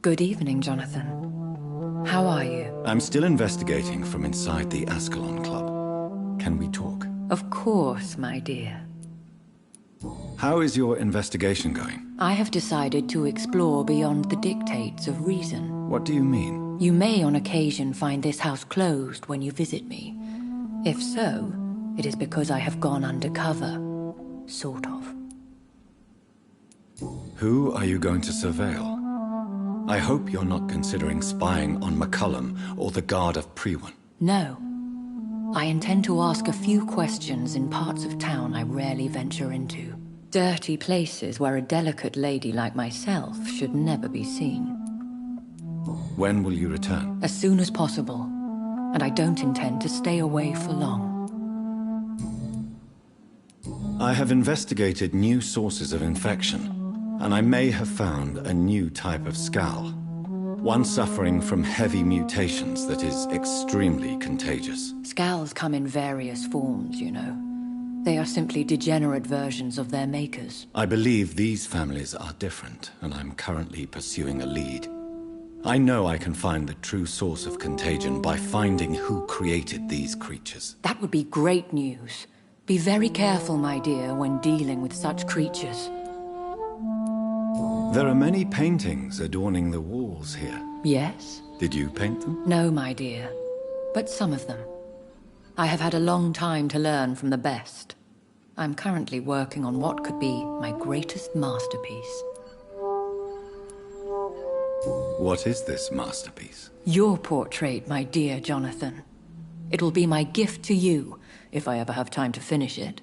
Good evening, Jonathan. How are you? I'm still investigating from inside the Ascalon Club. Can we talk? Of course, my dear. How is your investigation going? I have decided to explore beyond the dictates of reason. What do you mean? You may on occasion find this house closed when you visit me. If so, it is because I have gone undercover. Sort of. Who are you going to surveil? I hope you're not considering spying on McCullum or the Guard of Prewan. No. I intend to ask a few questions in parts of town I rarely venture into. Dirty places where a delicate lady like myself should never be seen. When will you return? As soon as possible. And I don't intend to stay away for long. I have investigated new sources of infection, and I may have found a new type of scowl. One suffering from heavy mutations that is extremely contagious. Scowls come in various forms, you know. They are simply degenerate versions of their makers. I believe these families are different, and I'm currently pursuing a lead. I know I can find the true source of contagion by finding who created these creatures. That would be great news. Be very careful, my dear, when dealing with such creatures. There are many paintings adorning the walls here. Yes? Did you paint them? No, my dear. But some of them. I have had a long time to learn from the best. I'm currently working on what could be my greatest masterpiece. What is this masterpiece? Your portrait, my dear Jonathan. It will be my gift to you, if I ever have time to finish it.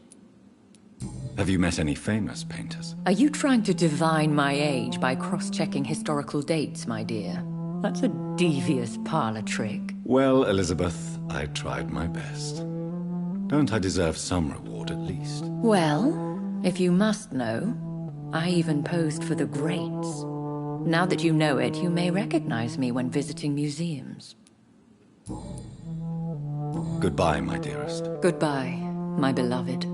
Have you met any famous painters? Are you trying to divine my age by cross-checking historical dates, my dear? That's a devious parlor trick. Well, Elizabeth, I tried my best. Don't I deserve some reward at least? Well, if you must know, I even posed for the greats. Now that you know it, you may recognize me when visiting museums. Goodbye, my dearest. Goodbye, my beloved.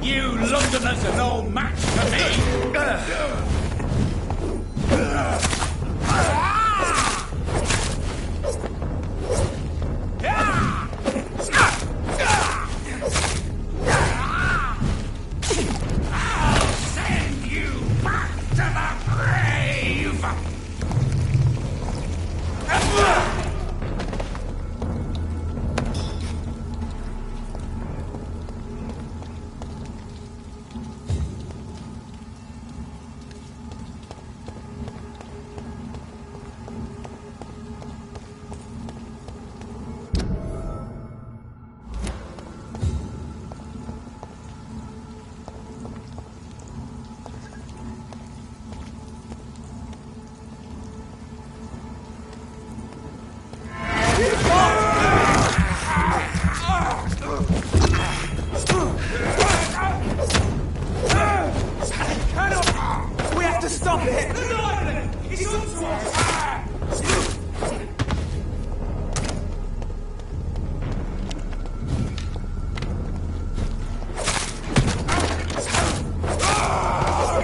You Londoners are no match for me! I'll send you back to the grave! We have to stop it! It's up to us!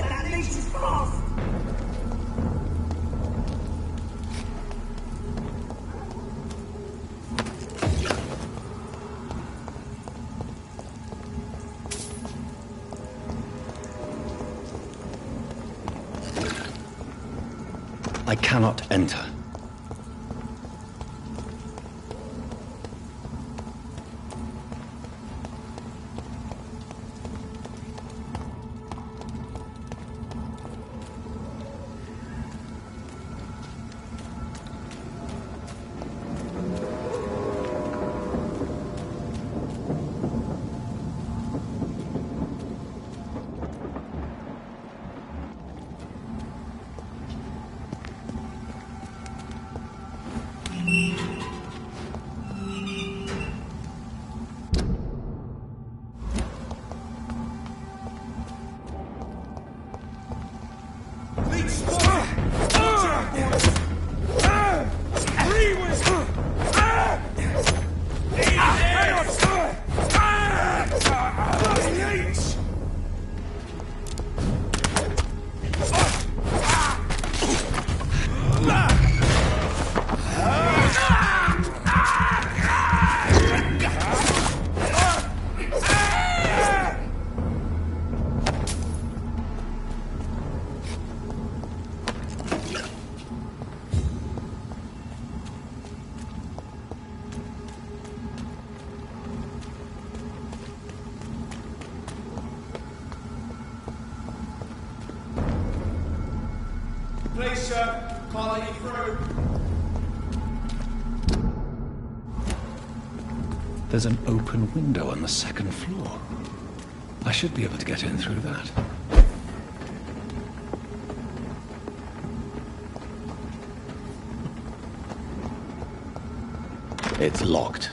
That leash is fast! I cannot enter. Please, sir, can't let you through. There's an open window on the second floor. I should be able to get in through that. It's locked.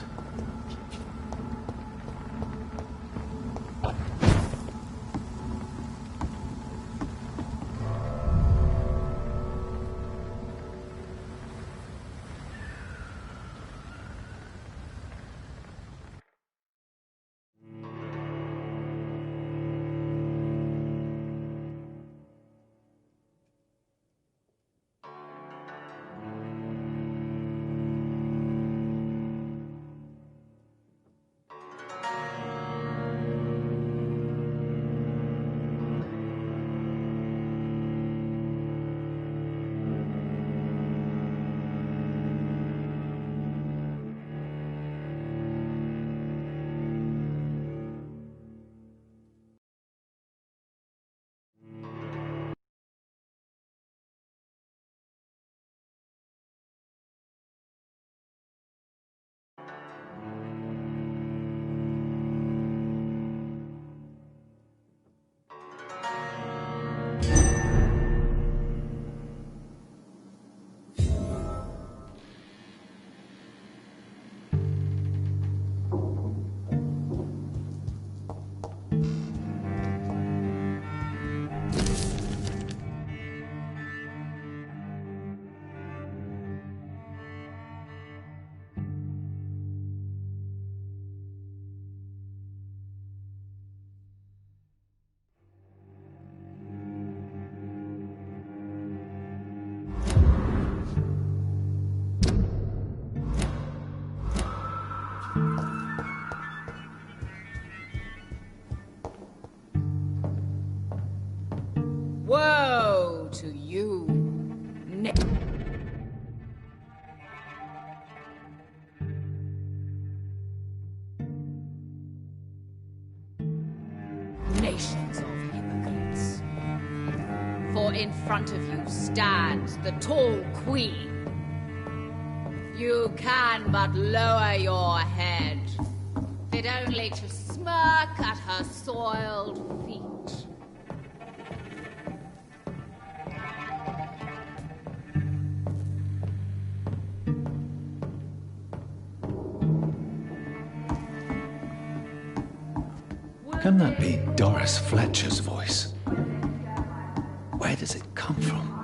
Nations of hypocrites. For in front of you stands the tall queen. You can but lower your head, fit only to smirk at her soiled feet. Can that be Doris Fletcher's voice? Where does it come from?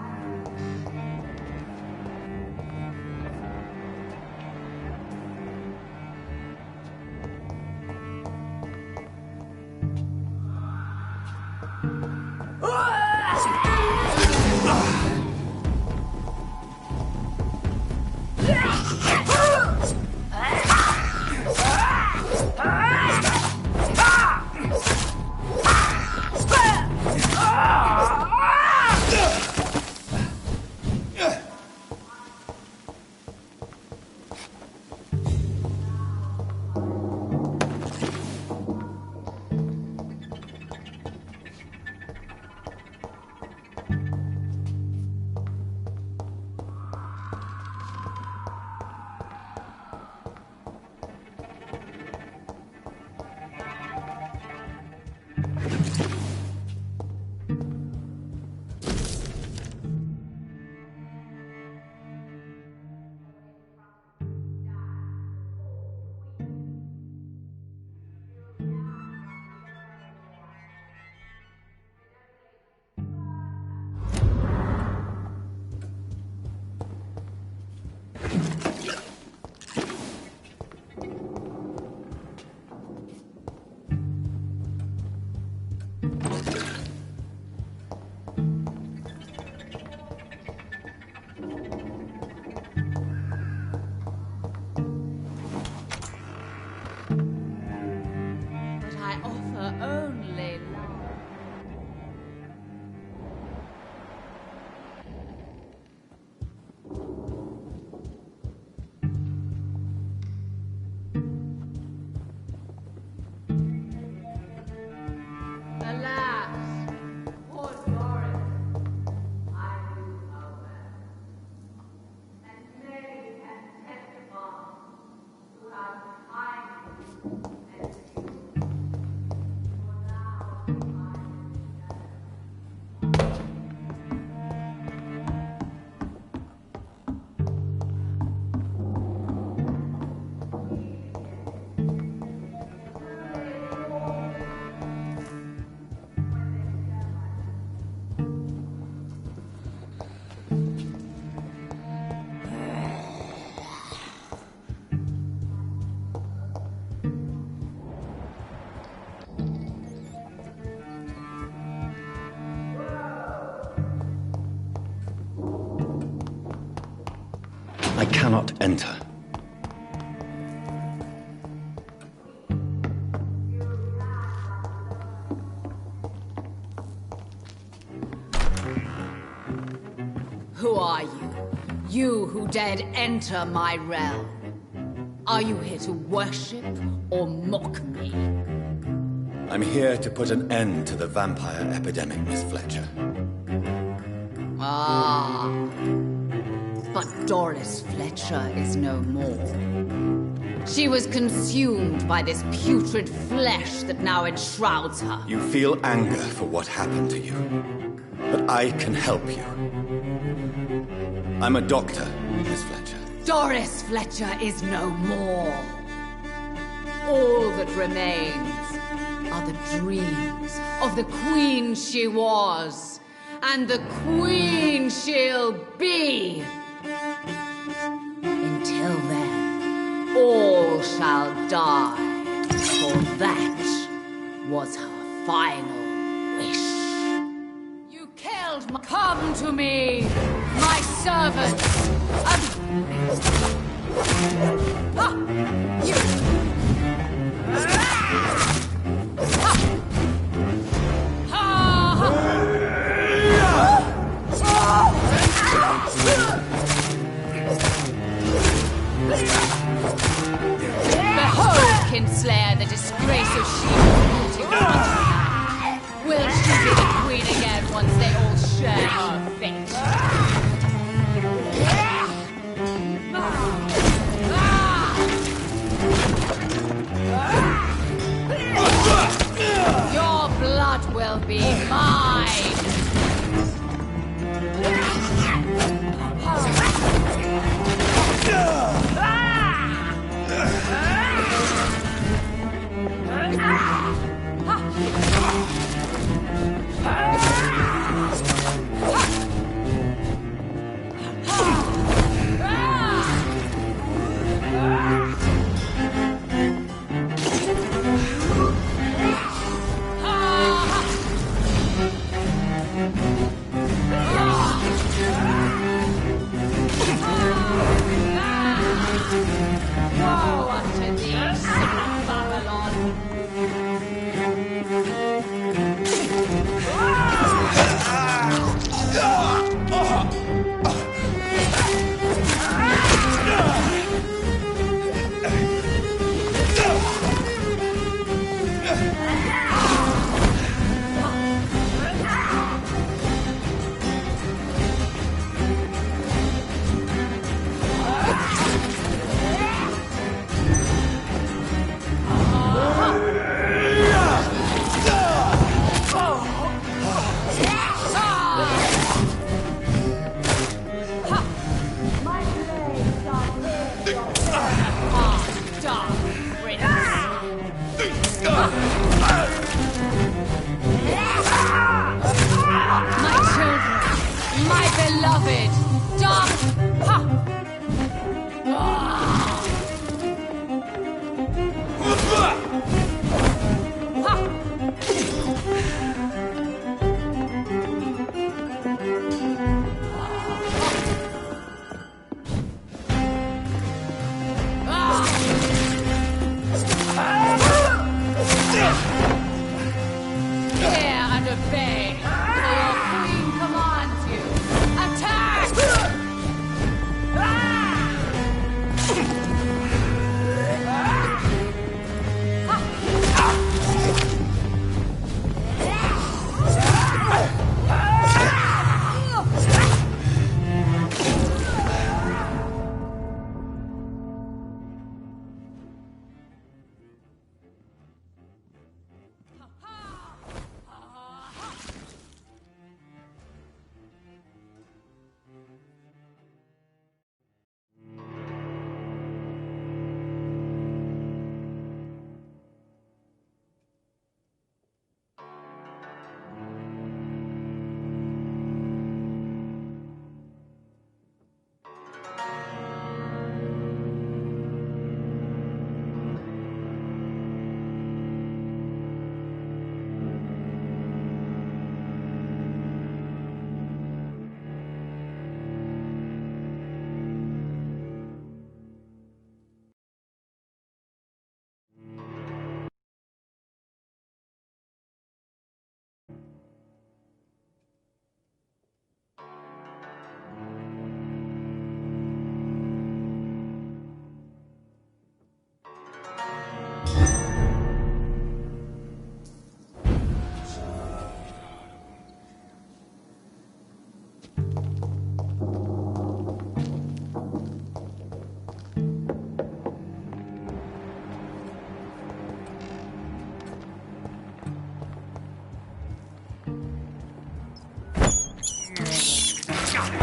I cannot enter. Who are you? You who dared enter my realm. Are you here to worship or mock me? I'm here to put an end to the vampire epidemic, Miss Fletcher. Ah. But Doris Fletcher is no more. She was consumed by this putrid flesh that now enshrouds her. You feel anger for what happened to you, but I can help you. I'm a doctor, Miss Fletcher. Doris Fletcher is no more. All that remains are the dreams of the queen she was, and the queen she'll be. Until then, all shall die, for that was her final wish. You killed my... Come to me, my servants. You... heart will be mine! Woe unto thee, son of Babylon!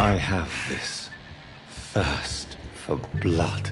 I have this thirst for blood.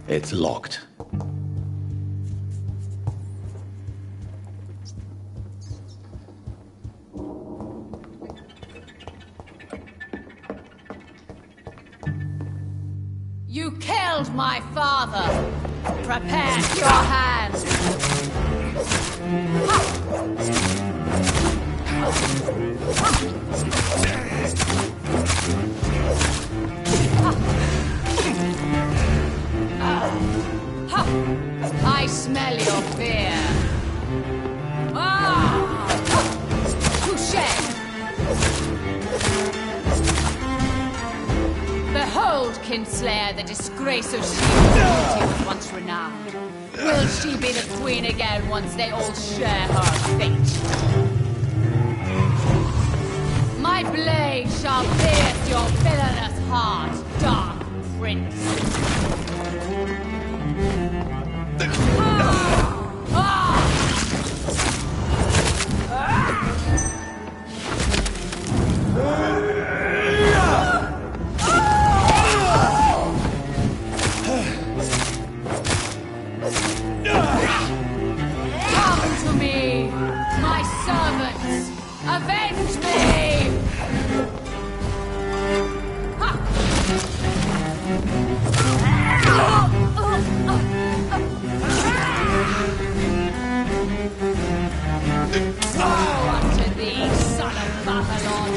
It's locked. You killed my father! Prepare your hands! I smell your fear. Touché! Behold, Kinslayer, the disgrace of she was once renowned. Will she be the queen again once they all share her fate? My blade shall pierce your villainous heart, dark prince. Come to me, my servants! Avenge me! Woe unto thee, son of Babylon!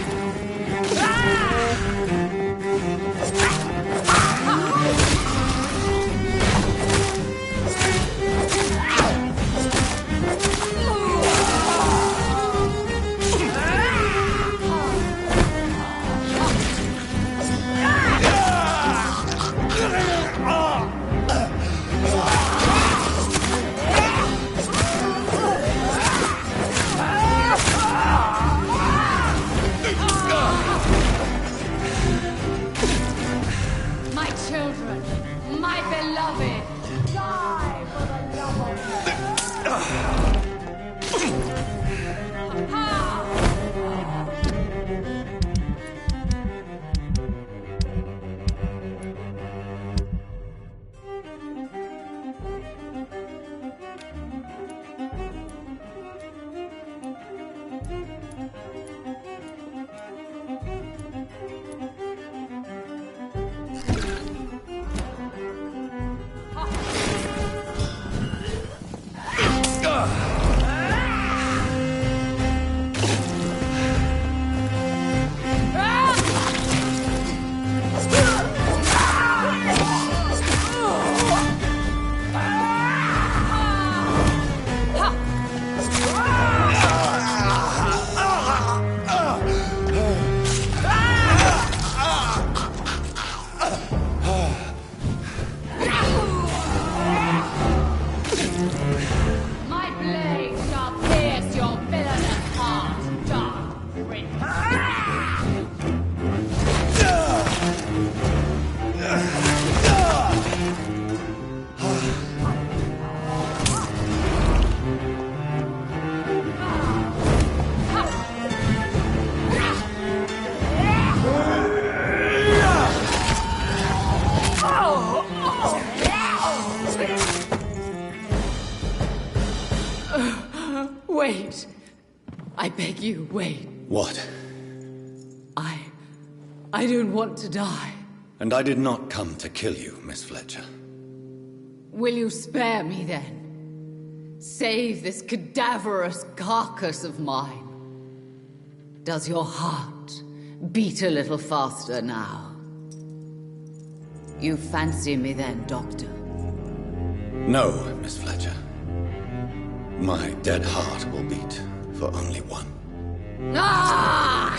Wait. I beg you, wait. What? I don't want to die. And I did not come to kill you, Miss Fletcher. Will you spare me then? Save this cadaverous carcass of mine. Does your heart beat a little faster now? You fancy me then, Doctor? No, Miss Fletcher. My dead heart will beat for only one. Ah!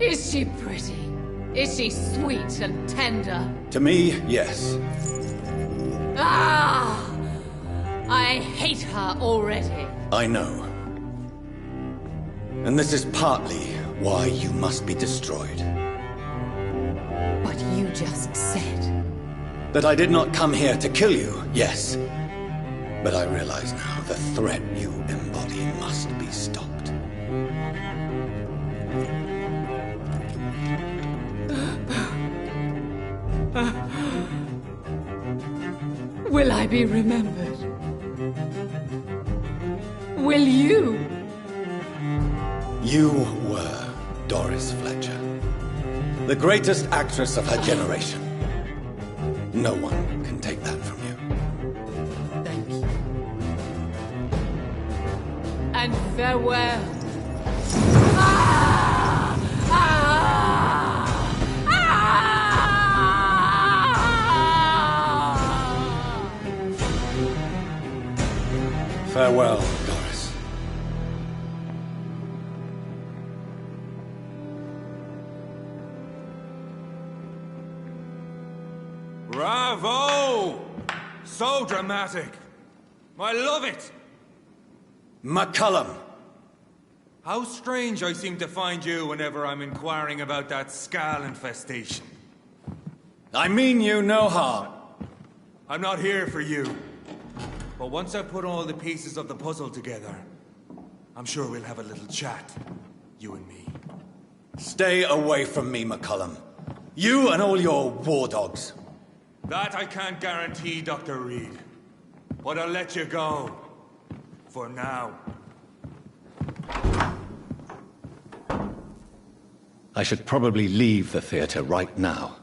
Is she pretty? Is she sweet and tender? To me, yes. Ah! I hate her already. I know. And this is partly why you must be destroyed. But you just said... That I did not come here to kill you, yes. But I realize now the threat you embody must be stopped. Will I be remembered? Will you? You were Doris Fletcher, the greatest actress of her generation. No one can take that from you. Thank you. And farewell. Farewell, Doris. Bravo! So dramatic. I love it. McCullum. How strange I seem to find you whenever I'm inquiring about that Skal infestation. I mean you no harm. I'm not here for you. But once I put all the pieces of the puzzle together, I'm sure we'll have a little chat, you and me. Stay away from me, McCullum. You and all your war dogs. That I can't guarantee, Dr. Reed. But I'll let you go. For now. I should probably leave the theater right now.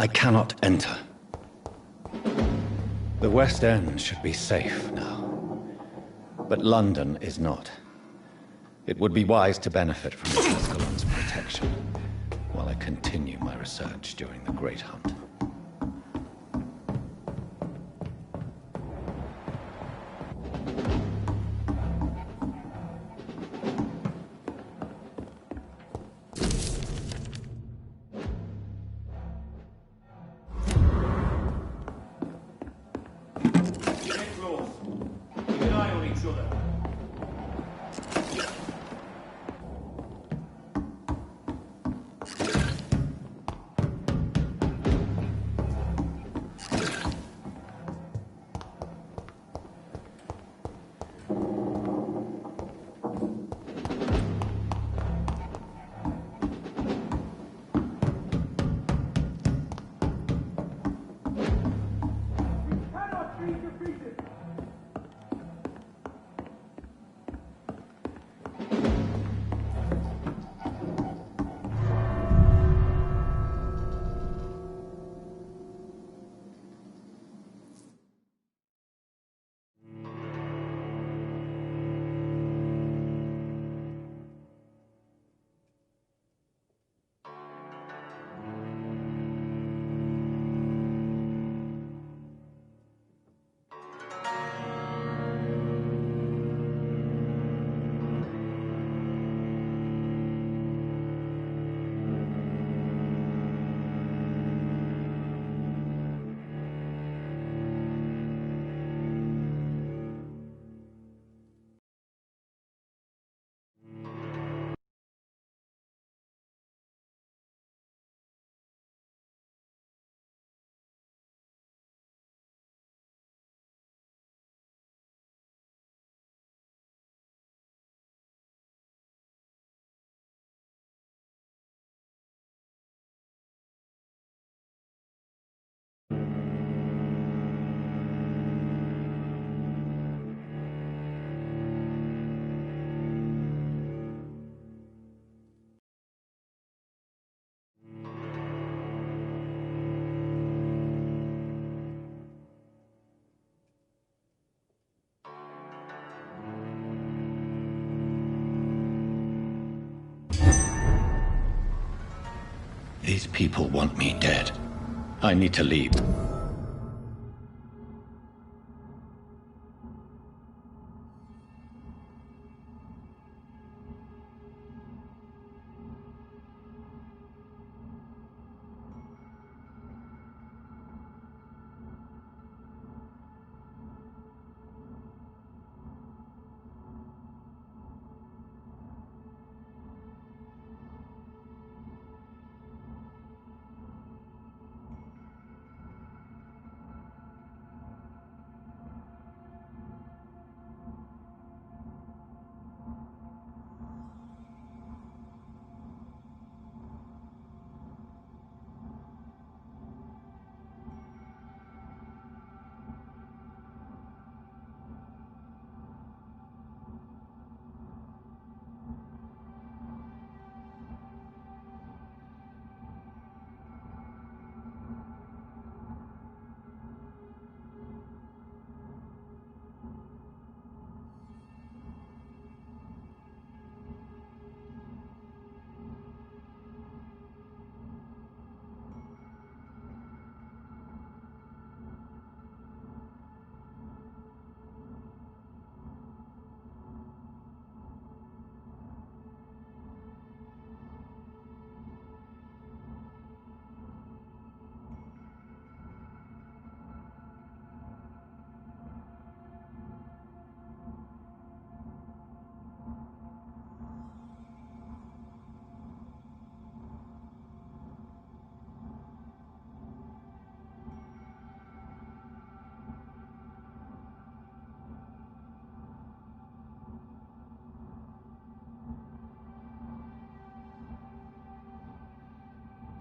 I cannot enter. The West End should be safe now. But London is not. It would be wise to benefit from the Escalon's protection while I continue my research during the Great Hunt. These people want me dead. I need to leave.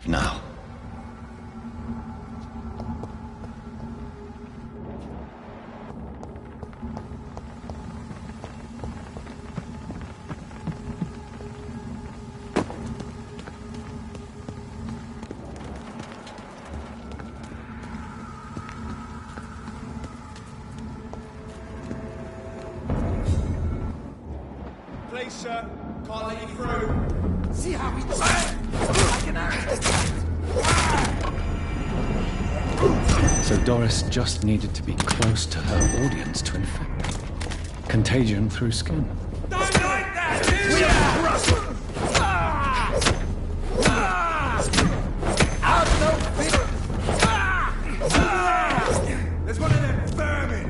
Now. Please, sir. Can't let you through. See how we try. I can So Doris just needed to be close to her audience to infect. Contagion through skin. Don't like that! We are Russell! Out no fit! There's one of them vermin!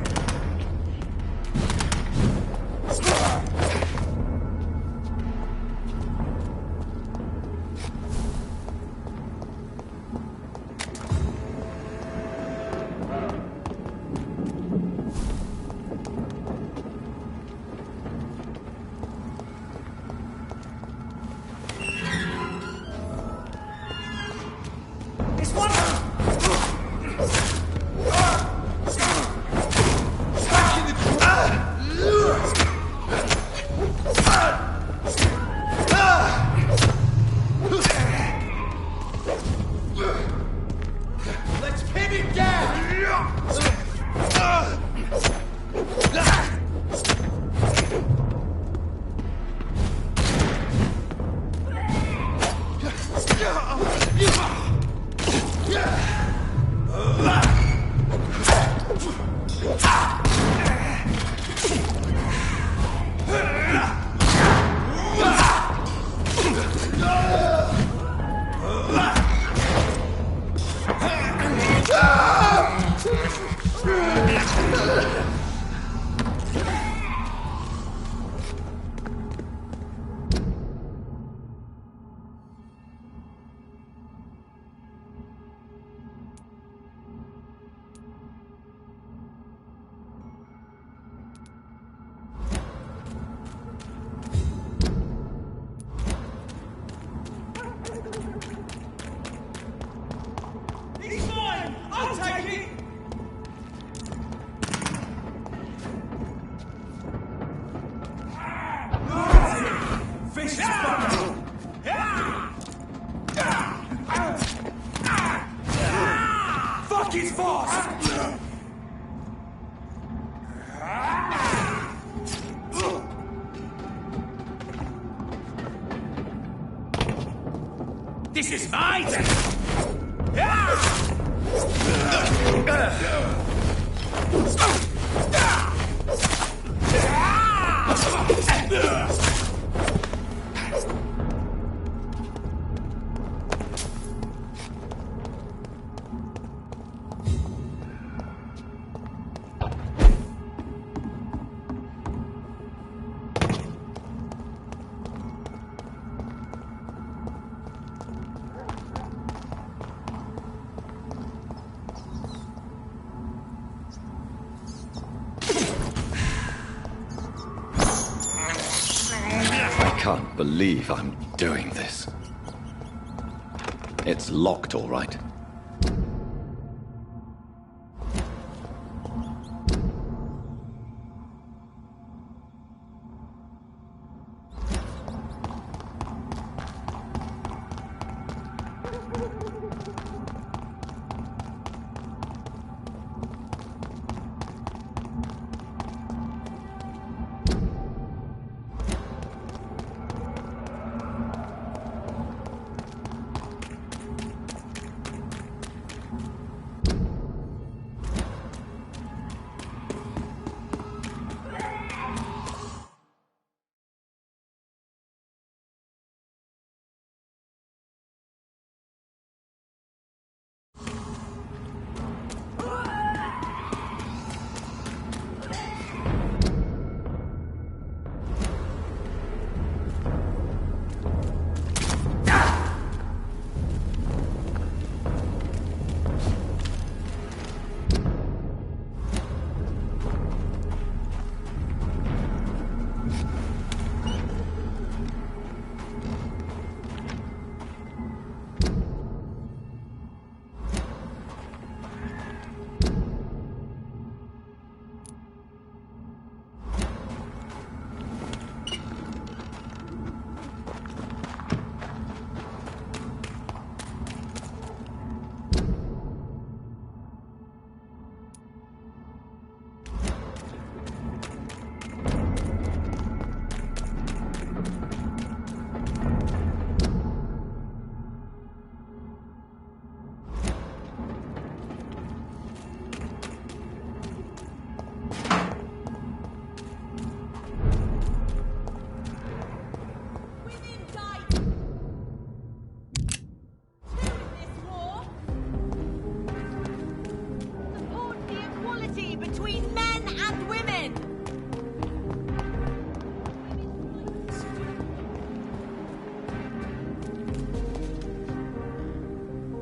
This is my turn! I can't believe I'm doing this. It's locked, all right.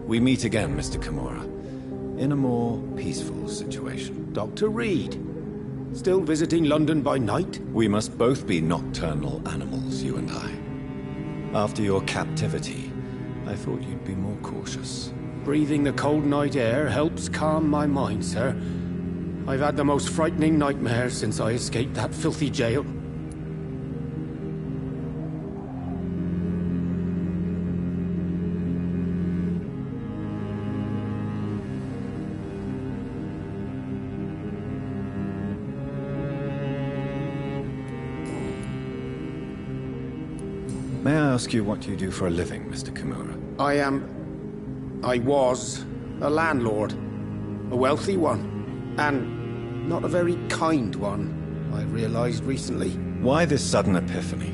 We meet again, Mr. Kimura, in a more peaceful situation. Dr. Reed, still visiting London by night? We must both be nocturnal animals, you and I. After your captivity, I thought you'd be more cautious. Breathing the cold night air helps calm my mind, sir. I've had the most frightening nightmares since I escaped that filthy jail. May I ask you what you do for a living, Mr. Kimura? I was a landlord. A wealthy one. And not a very kind one, I realized recently. Why this sudden epiphany?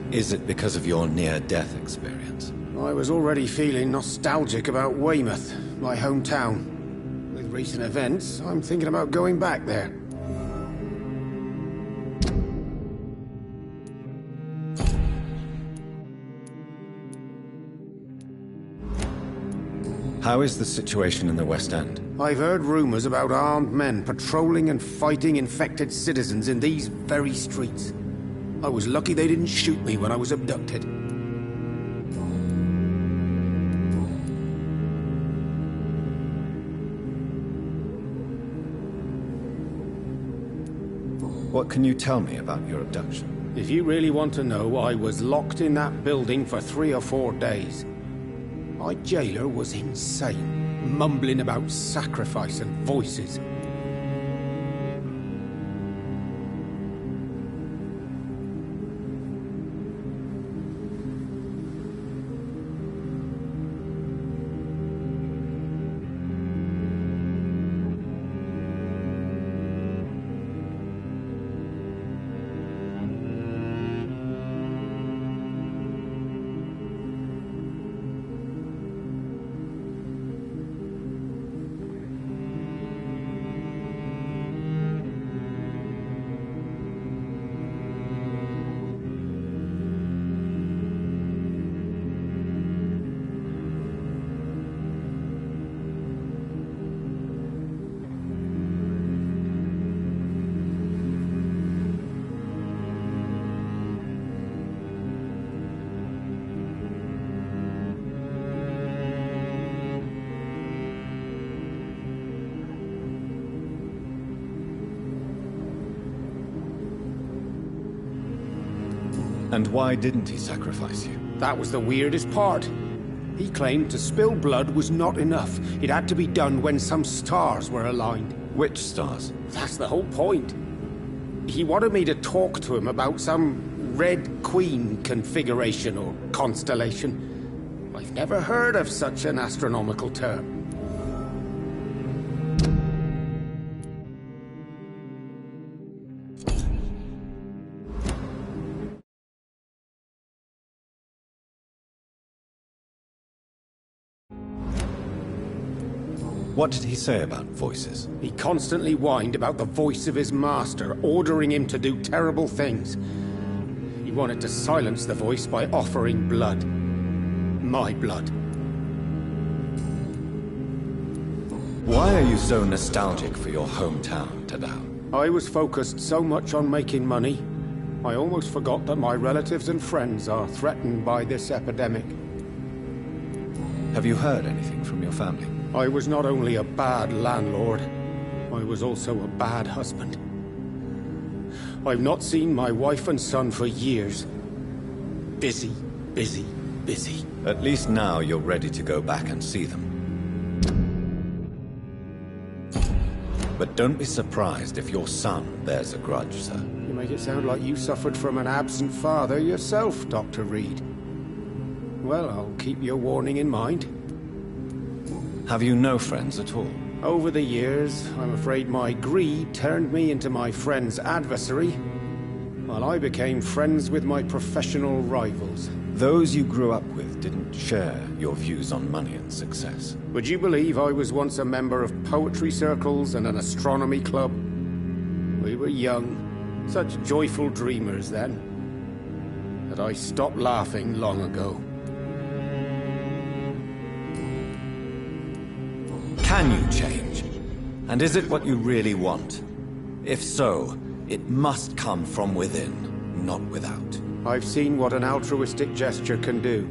Is it because of your near-death experience? I was already feeling nostalgic about Weymouth, my hometown. With recent events, I'm thinking about going back there. How is the situation in the West End? I've heard rumors about armed men patrolling and fighting infected citizens in these very streets. I was lucky they didn't shoot me when I was abducted. What can you tell me about your abduction? If you really want to know, I was locked in that building for 3 or 4 days. My jailer was insane, mumbling about sacrifice and voices. And why didn't he sacrifice you? That was the weirdest part. He claimed to spill blood was not enough. It had to be done when some stars were aligned. Which stars? That's the whole point. He wanted me to talk to him about some Red Queen configuration or constellation. I've never heard of such an astronomical term. What did he say about voices? He constantly whined about the voice of his master, ordering him to do terrible things. He wanted to silence the voice by offering blood. My blood. Why are you so nostalgic for your hometown, Tadao? I was focused so much on making money, I almost forgot that my relatives and friends are threatened by this epidemic. Have you heard anything from your family? I was not only a bad landlord, I was also a bad husband. I've not seen my wife and son for years. Busy, busy, busy. At least now you're ready to go back and see them. But don't be surprised if your son bears a grudge, sir. You make it sound like you suffered from an absent father yourself, Dr. Reed. Well, I'll keep your warning in mind. Have you no friends at all? Over the years, I'm afraid my greed turned me into my friend's adversary, while I became friends with my professional rivals. Those you grew up with didn't share your views on money and success. Would you believe I was once a member of poetry circles and an astronomy club? We were young, such joyful dreamers then, that I stopped laughing long ago. Can you change? And is it what you really want? If so, it must come from within, not without. I've seen what an altruistic gesture can do.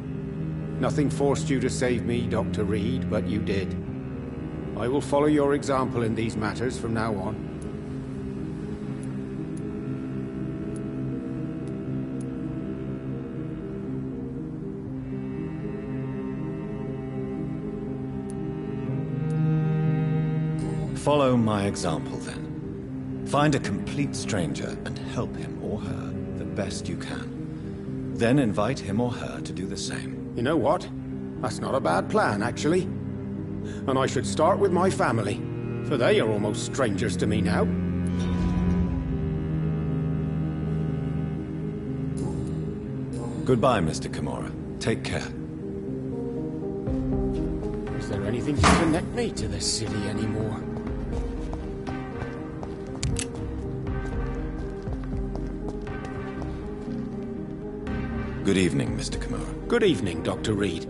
Nothing forced you to save me, Dr. Reed, but you did. I will follow your example in these matters from now on. Follow my example, then. Find a complete stranger and help him or her the best you can. Then invite him or her to do the same. You know what? That's not a bad plan, actually. And I should start with my family, for they are almost strangers to me now. Goodbye, Mr. Kimura. Take care. Is there anything to connect me to this city anymore? Good evening, Mr. Kimura. Good evening, Dr. Reed.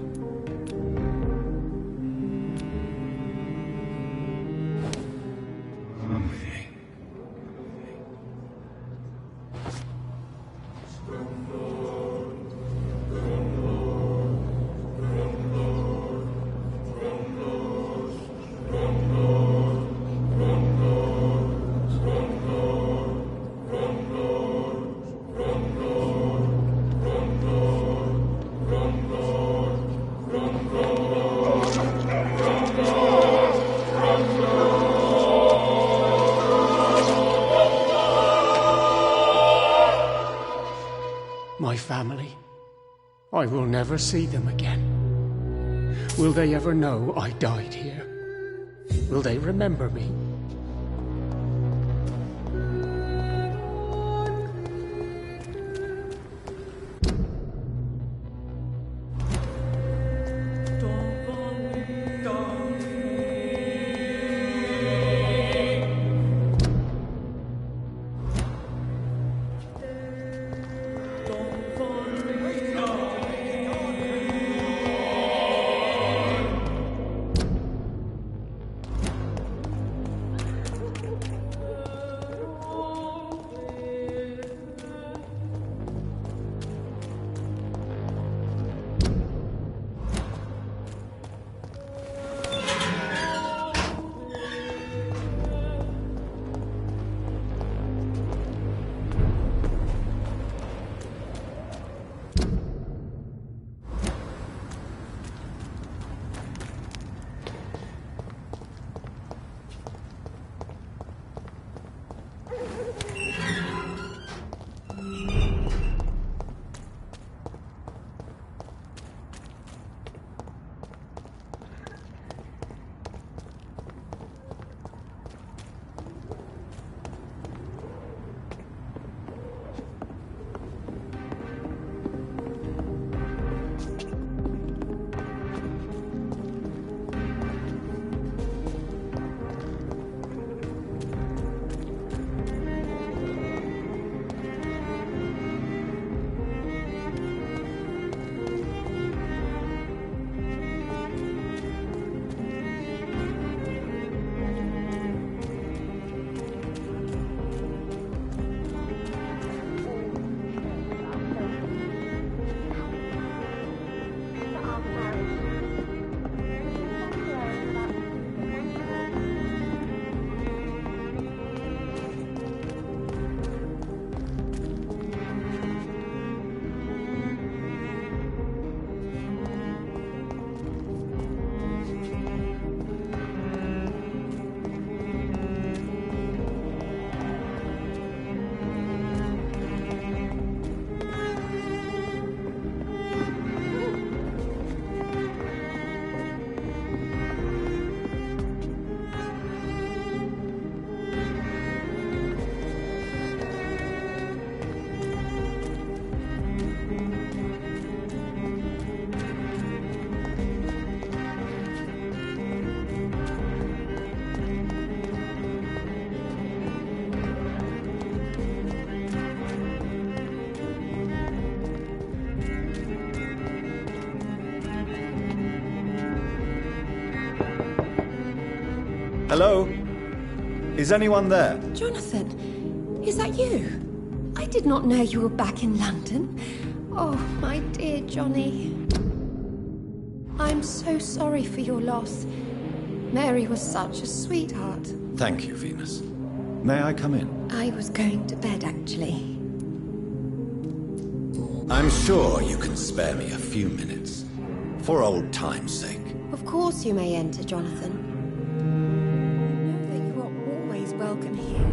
My family. I will never see them again. Will they ever know I died here? Will they remember me? Hello? Is anyone there? Jonathan, is that you? I did not know you were back in London. Oh, my dear Johnny. I'm so sorry for your loss. Mary was such a sweetheart. Thank you, Venus. May I come in? I was going to bed, actually. I'm sure you can spare me a few minutes. For old time's sake. Of course you may enter, Jonathan. Know that you are always welcome here.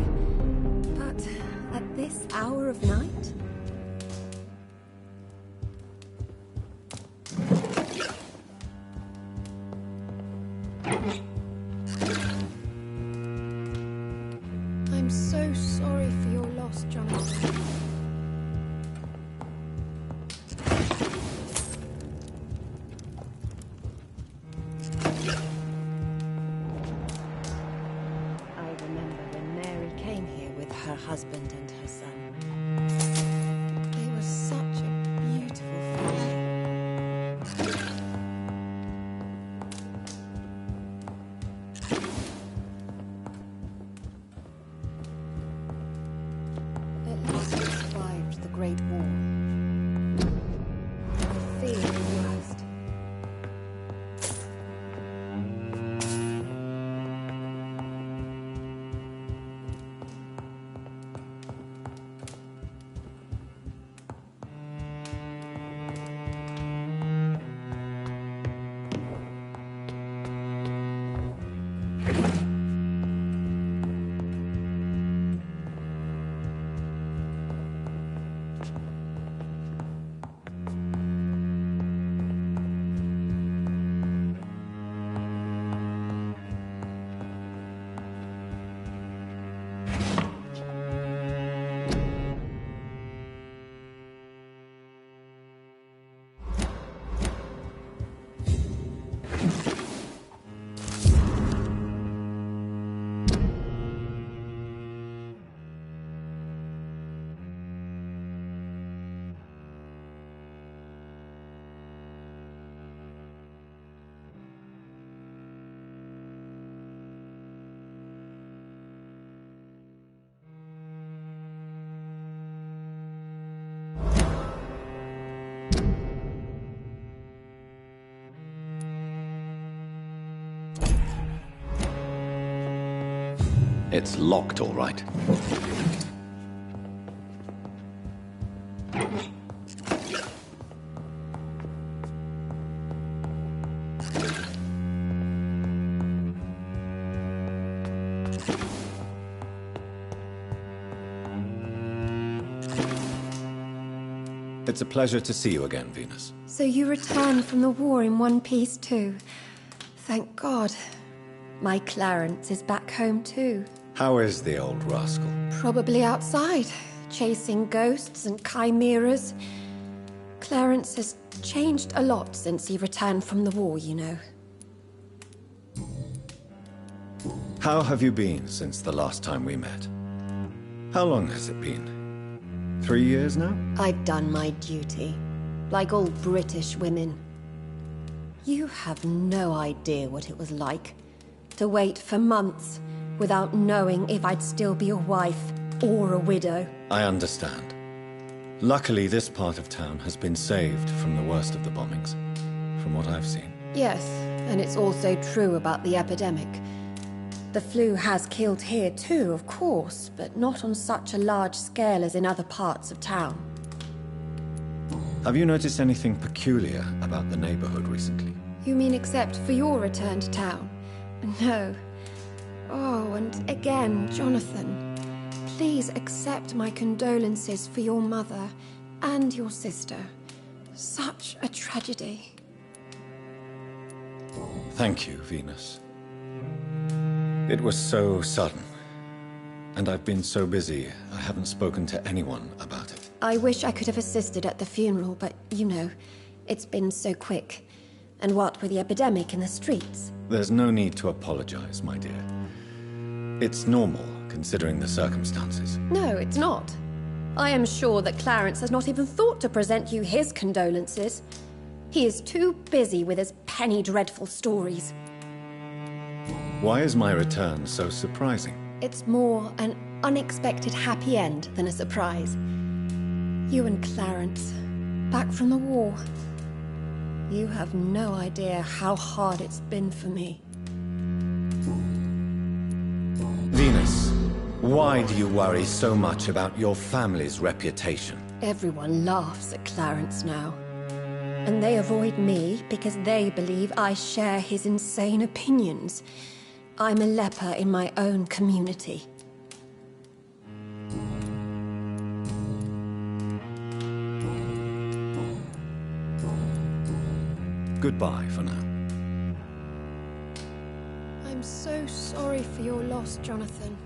But at this hour of night? I'm so sorry for your loss, Jonathan. I remember when Mary came here with her husband and her son. They were such a beautiful family. At last we survived the Great War. I fear the worst. It's locked, all right. It's a pleasure to see you again, Venus. So you returned from the war in one piece too. Thank God. My Clarence is back home too. How is the old rascal? Probably outside, chasing ghosts and chimeras. Clarence has changed a lot since he returned from the war, you know. How have you been since the last time we met? How long has it been? 3 years now? I've done my duty, like all British women. You have no idea what it was like to wait for months without knowing if I'd still be a wife or a widow. I understand. Luckily, this part of town has been saved from the worst of the bombings, from what I've seen. Yes, and it's also true about the epidemic. The flu has killed here too, of course, but not on such a large scale as in other parts of town. Have you noticed anything peculiar about the neighborhood recently? You mean except for your return to town? No. Oh, and again, Jonathan, please accept my condolences for your mother and your sister. Such a tragedy. Thank you, Venus. It was so sudden, and I've been so busy, I haven't spoken to anyone about it. I wish I could have assisted at the funeral, but, you know, it's been so quick. And what with the epidemic in the streets? There's no need to apologize, my dear. It's normal, considering the circumstances. No, it's not. I am sure that Clarence has not even thought to present you his condolences. He is too busy with his penny dreadful stories. Why is my return so surprising? It's more an unexpected happy end than a surprise. You and Clarence, back from the war. You have no idea how hard it's been for me. Venus, why do you worry so much about your family's reputation? Everyone laughs at Clarence now. And they avoid me because they believe I share his insane opinions. I'm a leper in my own community. Goodbye for now. I'm so sorry for your loss, Jonathan.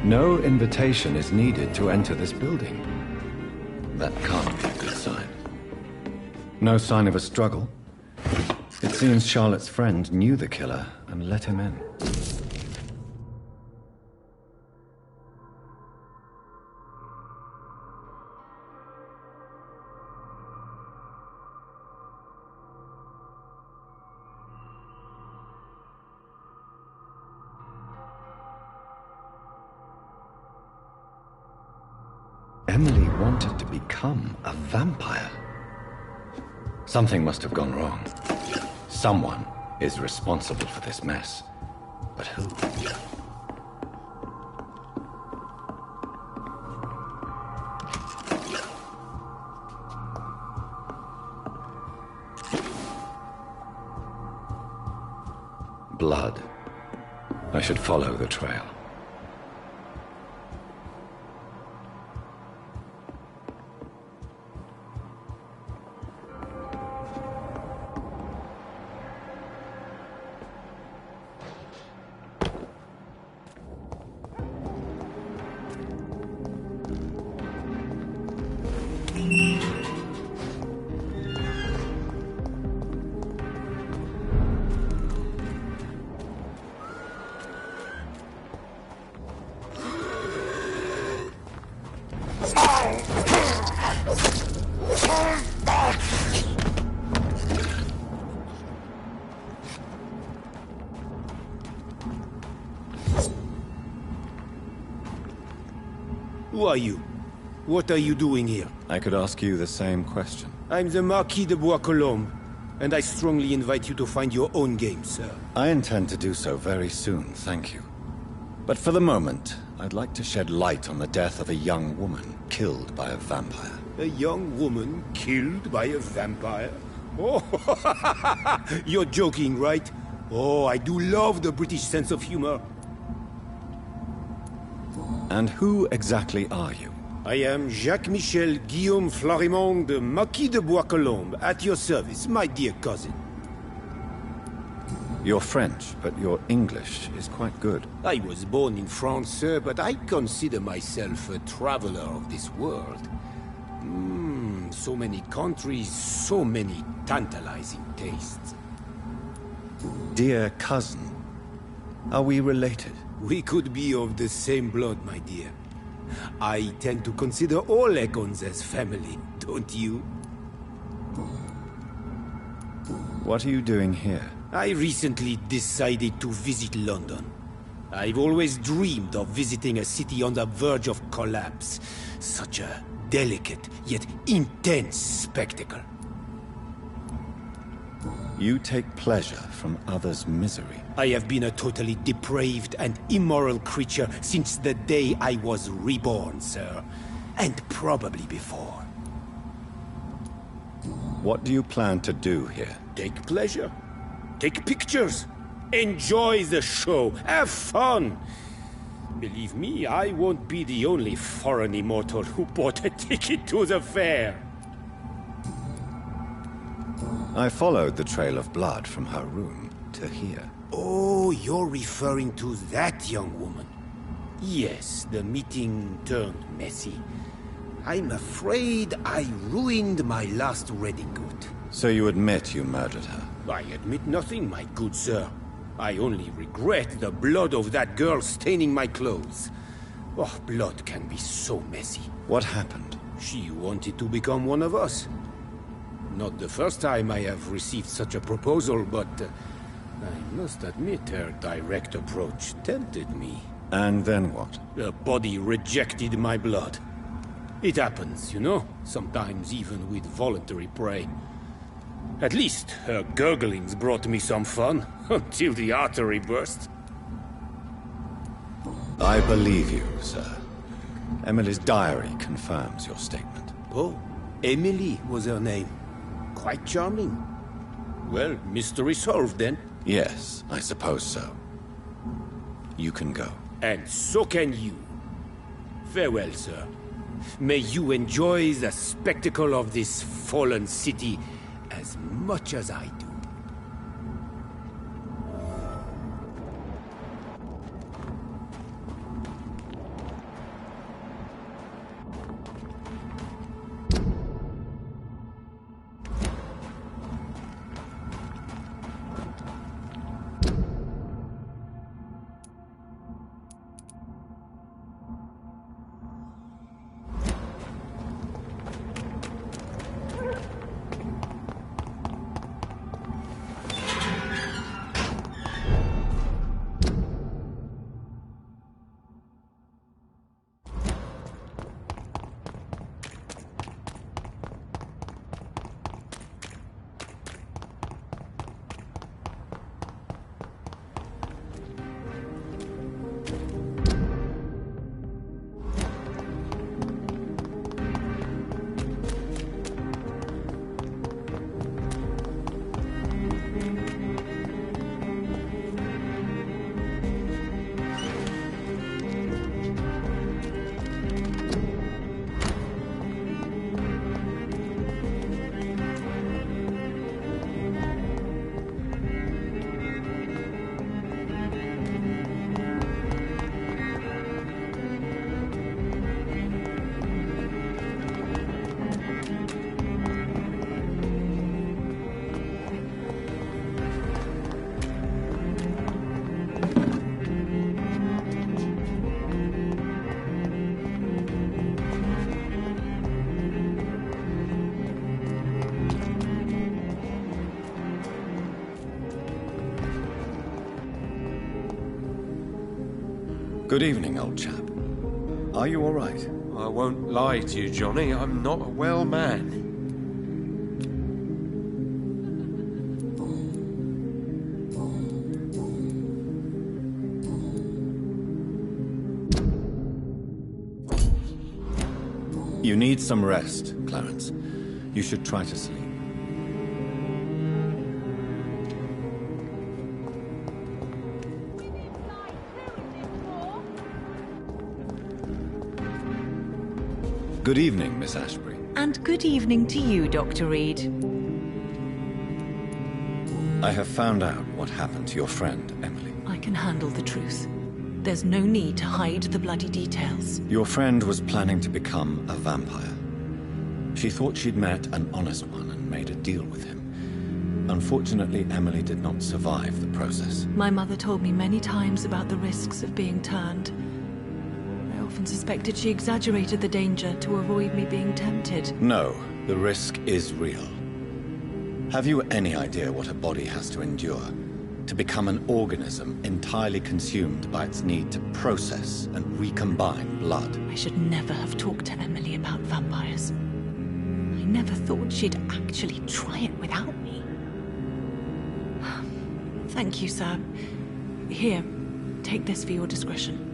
No invitation is needed to enter this building. That can't be a good sign. No sign of a struggle. It seems Charlotte's friend knew the killer and let him in. Emily wanted to become a vampire. Something must have gone wrong. Someone is responsible for this mess. But who? Blood. I should follow the trail. Who are you? What are you doing here? I could ask you the same question. I'm the Marquis de Bois-Colombes, and I strongly invite you to find your own game, sir. I intend to do so very soon, thank you. But for the moment, I'd like to shed light on the death of a young woman killed by a vampire. A young woman killed by a vampire? Oh, you're joking, right? Oh, I do love the British sense of humor. And who exactly are you? I am Jacques-Michel Guillaume Florimond de Marquis de Bois-Colombes, at your service, my dear cousin. You're French, but your English is quite good. I was born in France, sir, but I consider myself a traveler of this world. So many countries, so many tantalizing tastes. Dear cousin, are we related? We could be of the same blood, my dear. I tend to consider all Econs as family, don't you? What are you doing here? I recently decided to visit London. I've always dreamed of visiting a city on the verge of collapse. Such a delicate, yet intense spectacle. You take pleasure from others' misery. I have been a totally depraved and immoral creature since the day I was reborn, sir. And probably before. What do you plan to do here? Take pleasure. Take pictures. Enjoy the show. Have fun. Believe me, I won't be the only foreign immortal who bought a ticket to the fair. I followed the trail of blood from her room to here. Oh, you're referring to that young woman. Yes, the meeting turned messy. I'm afraid I ruined my last wedding good. So you admit you murdered her? I admit nothing, my good sir. I only regret the blood of that girl staining my clothes. Oh, blood can be so messy. What happened? She wanted to become one of us. Not the first time I have received such a proposal, but I must admit her direct approach tempted me. And then what? The body rejected my blood. It happens, you know, sometimes even with voluntary prey. At least her gurglings brought me some fun, until the artery burst. I believe you, sir. Emily's diary confirms your statement. Oh, Emily was her name. Quite charming. Well, mystery solved then. Yes, I suppose so. You can go. And so can you. Farewell, sir. May you enjoy the spectacle of this fallen city as much as I do. Good evening, old chap. Are you all right? I won't lie to you, Johnny. I'm not a well man. You need some rest, Clarence. You should try to sleep. Good evening, Miss Ashbury. And good evening to you, Dr. Reed. I have found out what happened to your friend, Emily. I can handle the truth. There's no need to hide the bloody details. Your friend was planning to become a vampire. She thought she'd met an honest one and made a deal with him. Unfortunately, Emily did not survive the process. My mother told me many times about the risks of being turned. I often suspected she exaggerated the danger to avoid me being tempted. No, the risk is real. Have you any idea what a body has to endure? To become an organism entirely consumed by its need to process and recombine blood? I should never have talked to Emily about vampires. I never thought she'd actually try it without me. Thank you, sir. Here, take this for your discretion.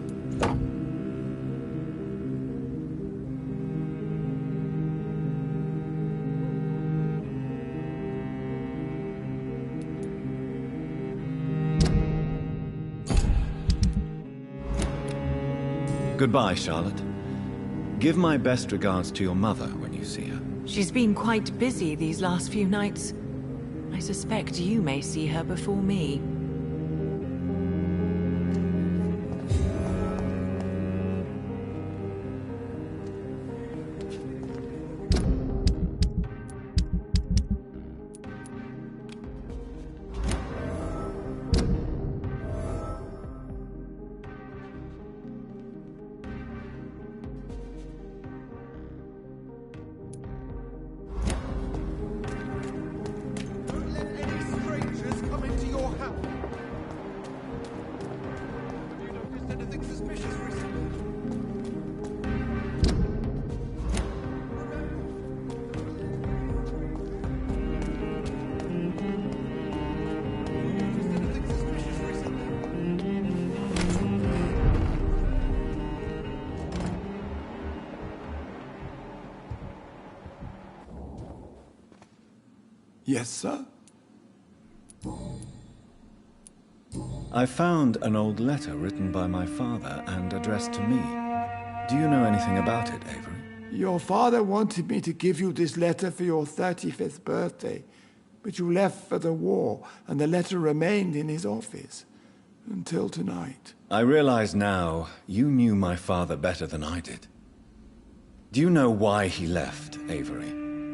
Goodbye, Charlotte. Give my best regards to your mother when you see her. She's been quite busy these last few nights. I suspect you may see her before me. Don't let any strangers come into your house. Have you noticed anything suspicious recently? Noticed anything suspicious recently? Yes, sir? I found an old letter written by my father and addressed to me. Do you know anything about it, Avery? Your father wanted me to give you this letter for your 35th birthday, but you left for the war, and the letter remained in his office until tonight. I realize now you knew my father better than I did. Do you know why he left, Avery?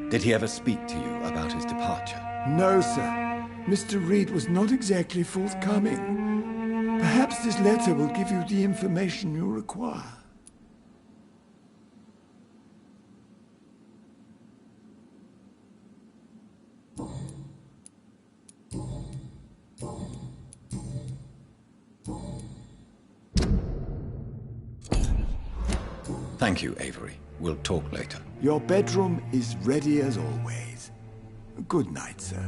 Did he ever speak to you about his departure? No, sir. Mr. Reed was not exactly forthcoming. Perhaps this letter will give you the information you require. Thank you, Avery. We'll talk later. Your bedroom is ready as always. Good night, sir.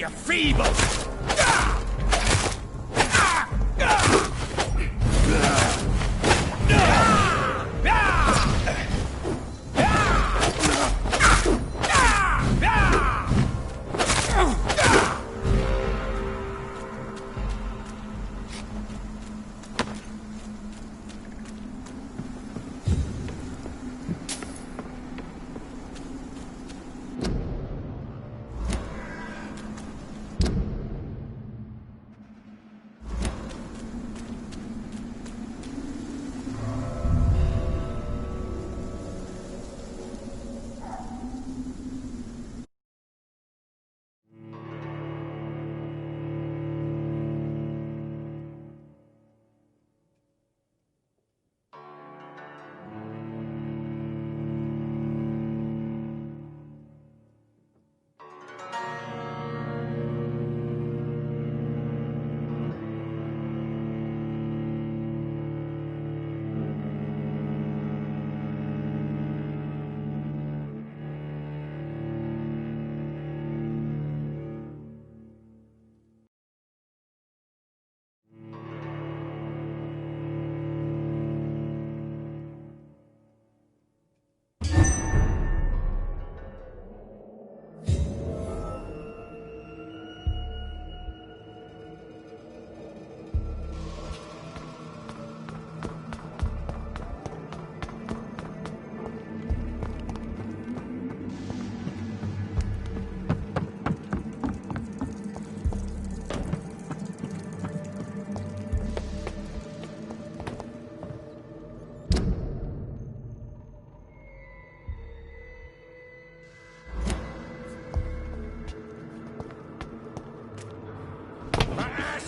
You're feeble!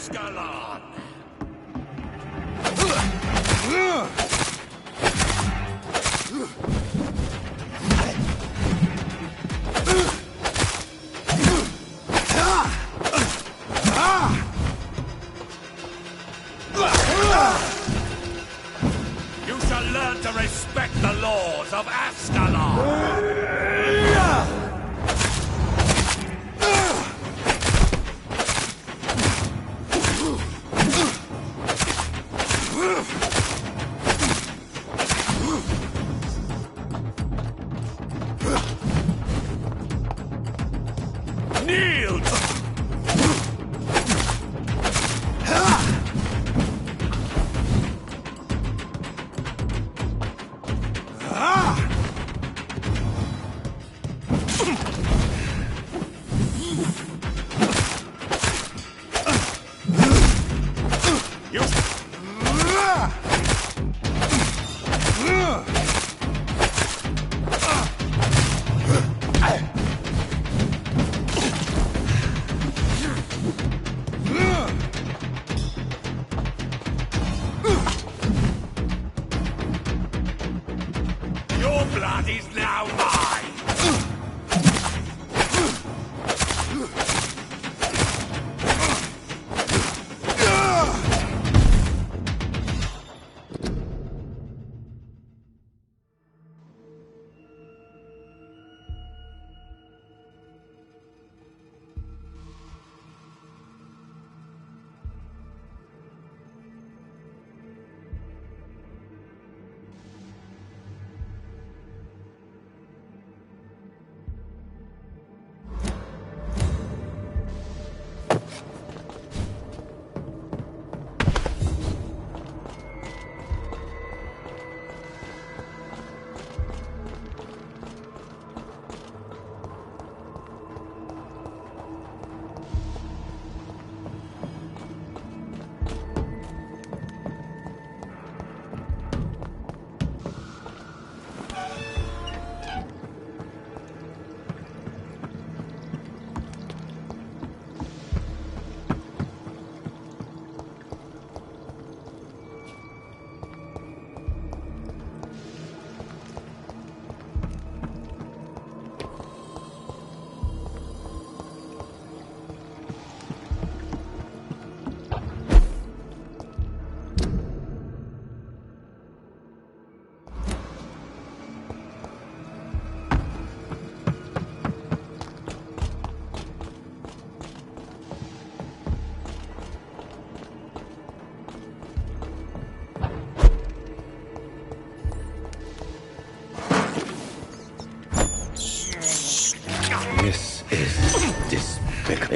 Ascalon! You shall learn to respect the laws of Ascalon! Kneel! Your blood is now mine!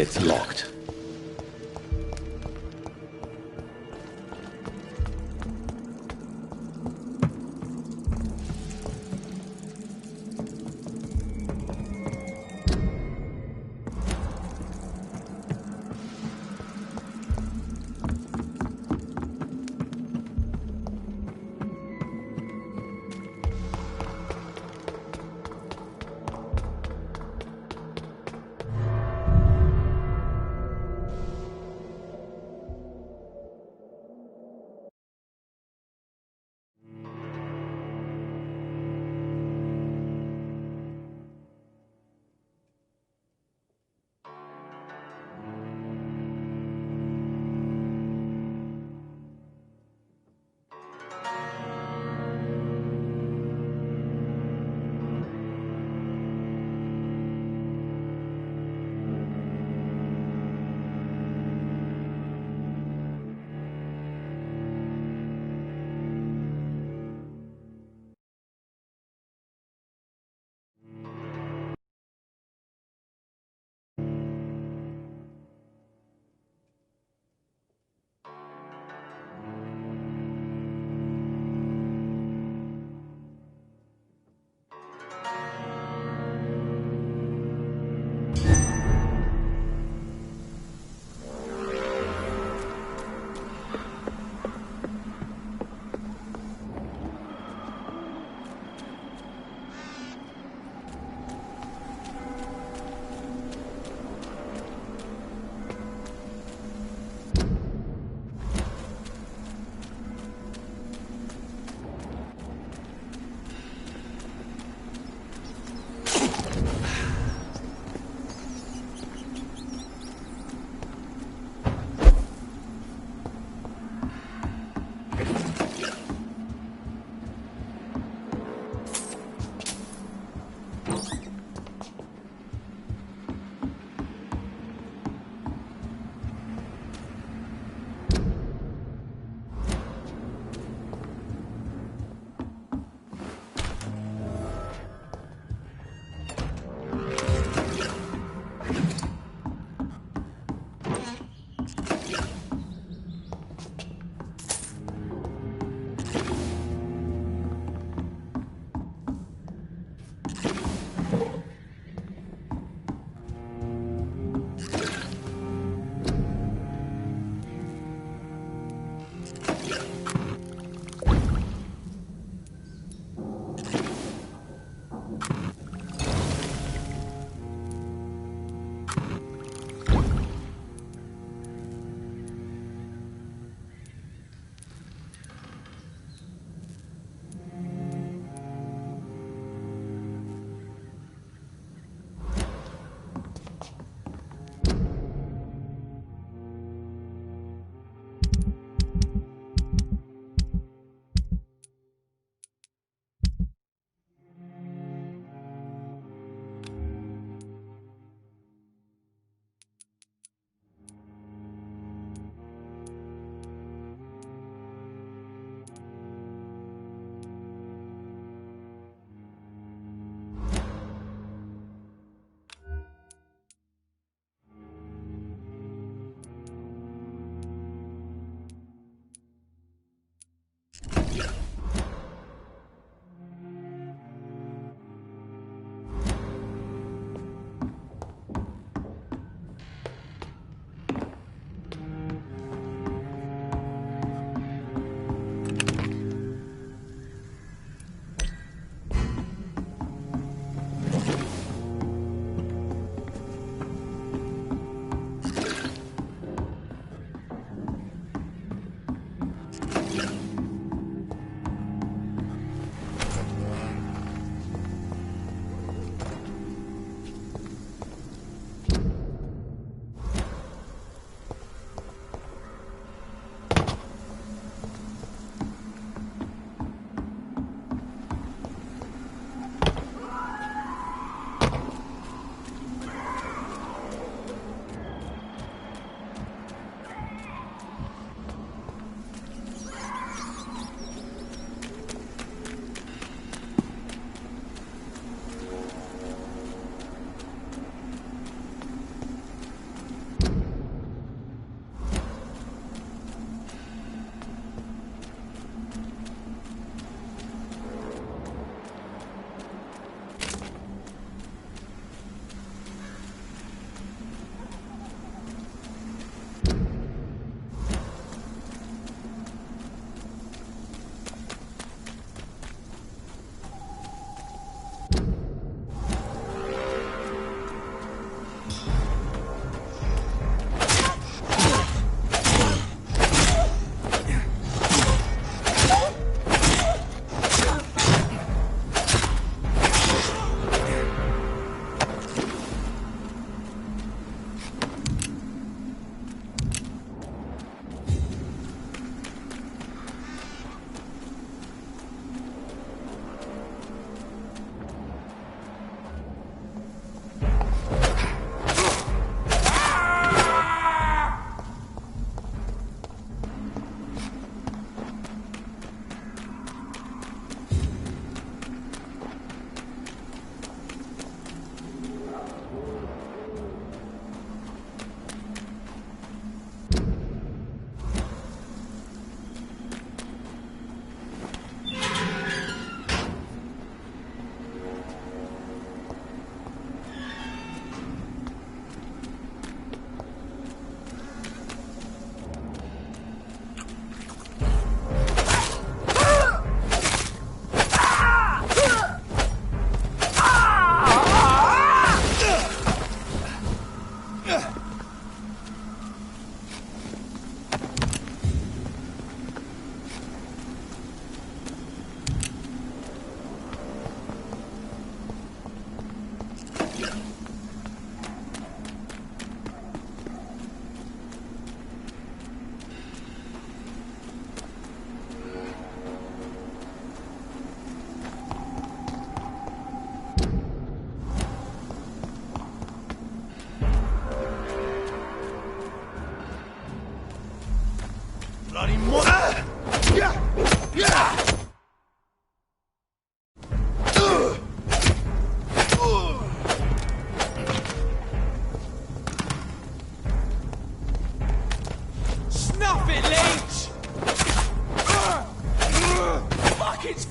It's locked.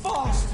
fast!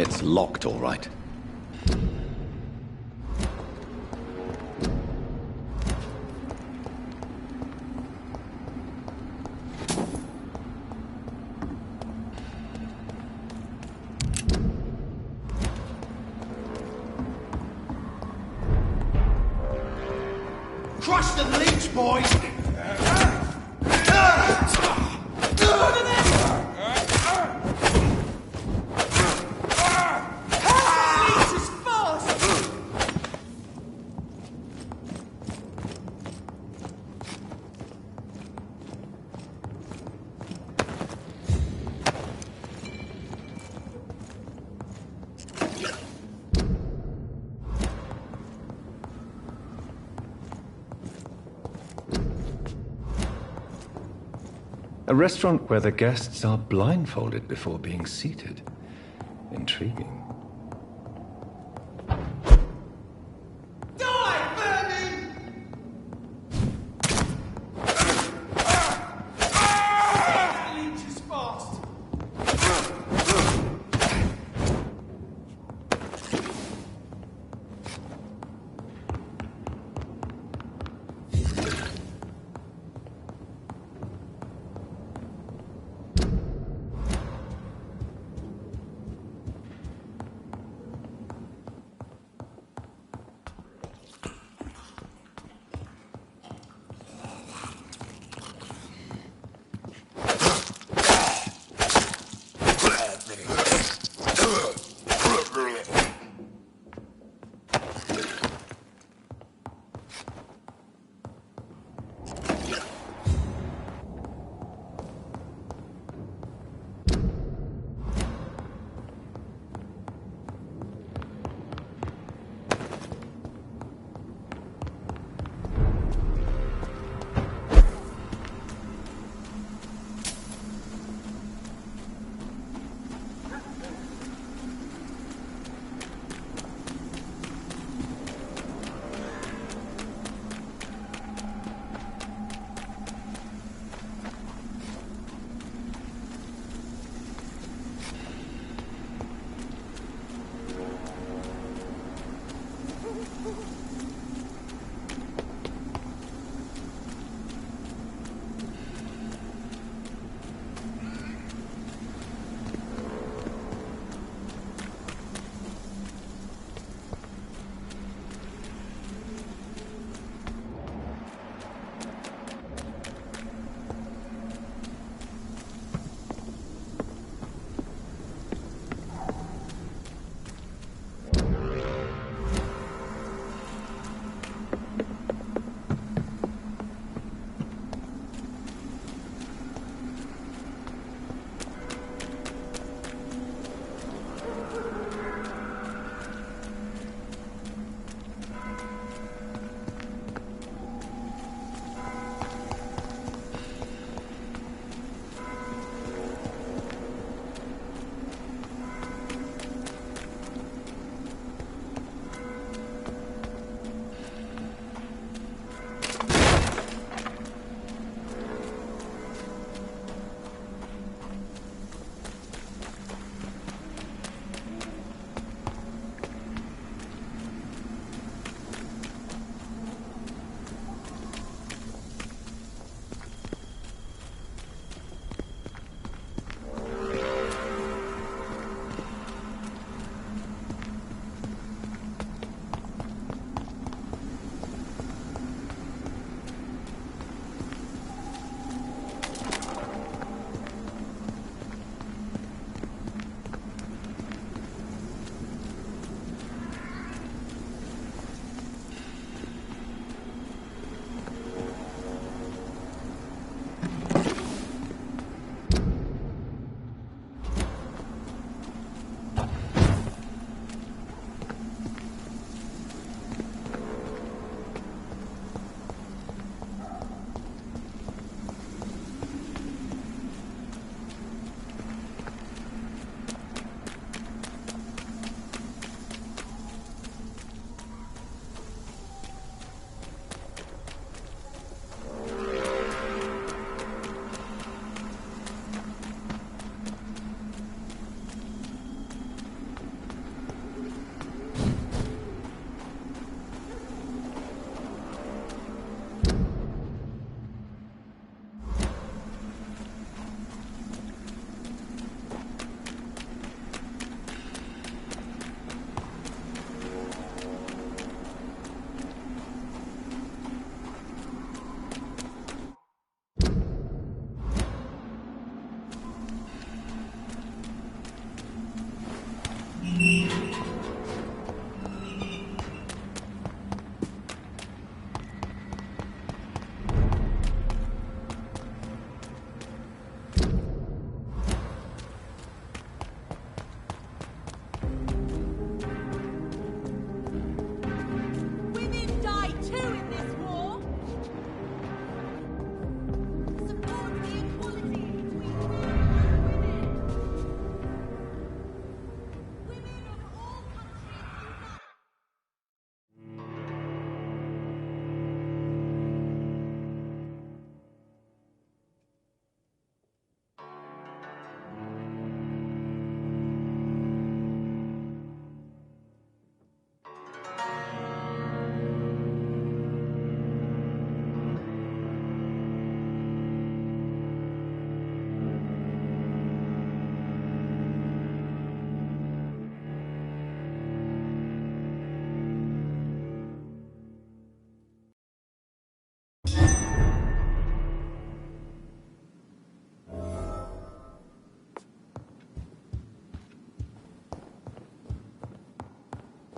It's locked, all right. Crush the leech, boys! A restaurant where the guests are blindfolded before being seated. Intriguing.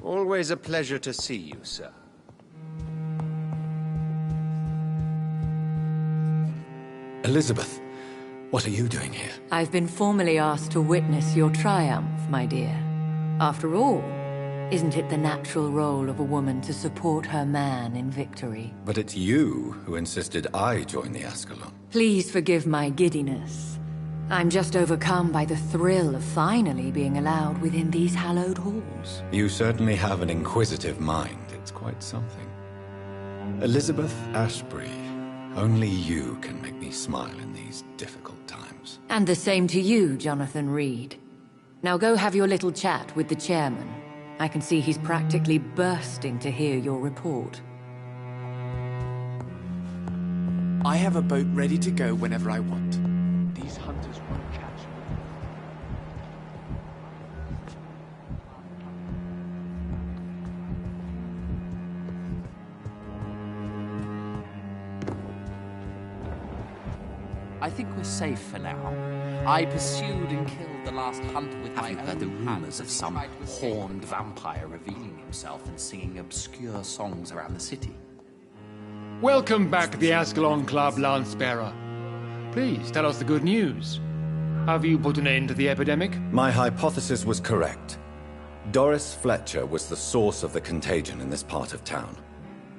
Always a pleasure to see you, sir. Elizabeth, what are you doing here? I've been formally asked to witness your triumph, my dear. After all, isn't it the natural role of a woman to support her man in victory? But it's you who insisted I join the Ascalon. Please forgive my giddiness. I'm just overcome by the thrill of finally being allowed within these hallowed halls. You certainly have an inquisitive mind. It's quite something. Elizabeth Ashbury, only you can make me smile in these difficult times. And the same to you, Jonathan Reed. Now go have your little chat with the chairman. I can see he's practically bursting to hear your report. I have a boat ready to go whenever I want. These hunters won't catch me. I think we're safe for now. I pursued and killed the last hunter with my own hands. Have you heard the rumors of some horned vampire revealing himself and singing obscure songs around the city? Welcome back to the Ascalon Club, Lancebearer. Please, tell us the good news. Have you put an end to the epidemic? My hypothesis was correct. Doris Fletcher was the source of the contagion in this part of town.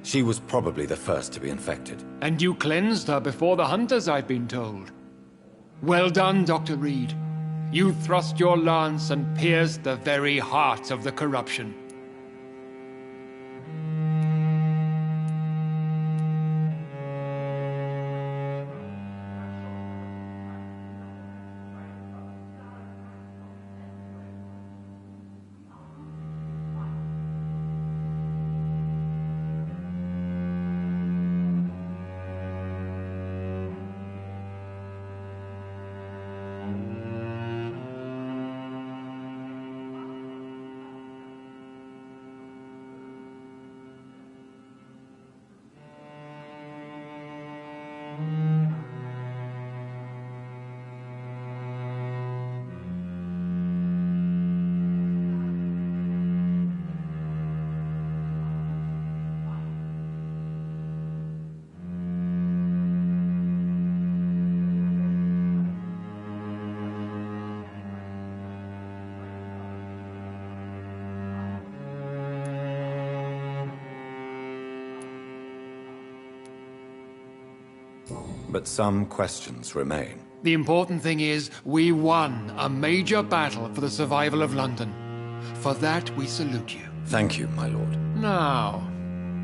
She was probably the first to be infected. And you cleansed her before the hunters, I've been told. Well done, Dr. Reed. You thrust your lance and pierced the very heart of the corruption. But some questions remain. The important thing is, we won a major battle for the survival of London. For that, we salute you. Thank you, my lord. Now,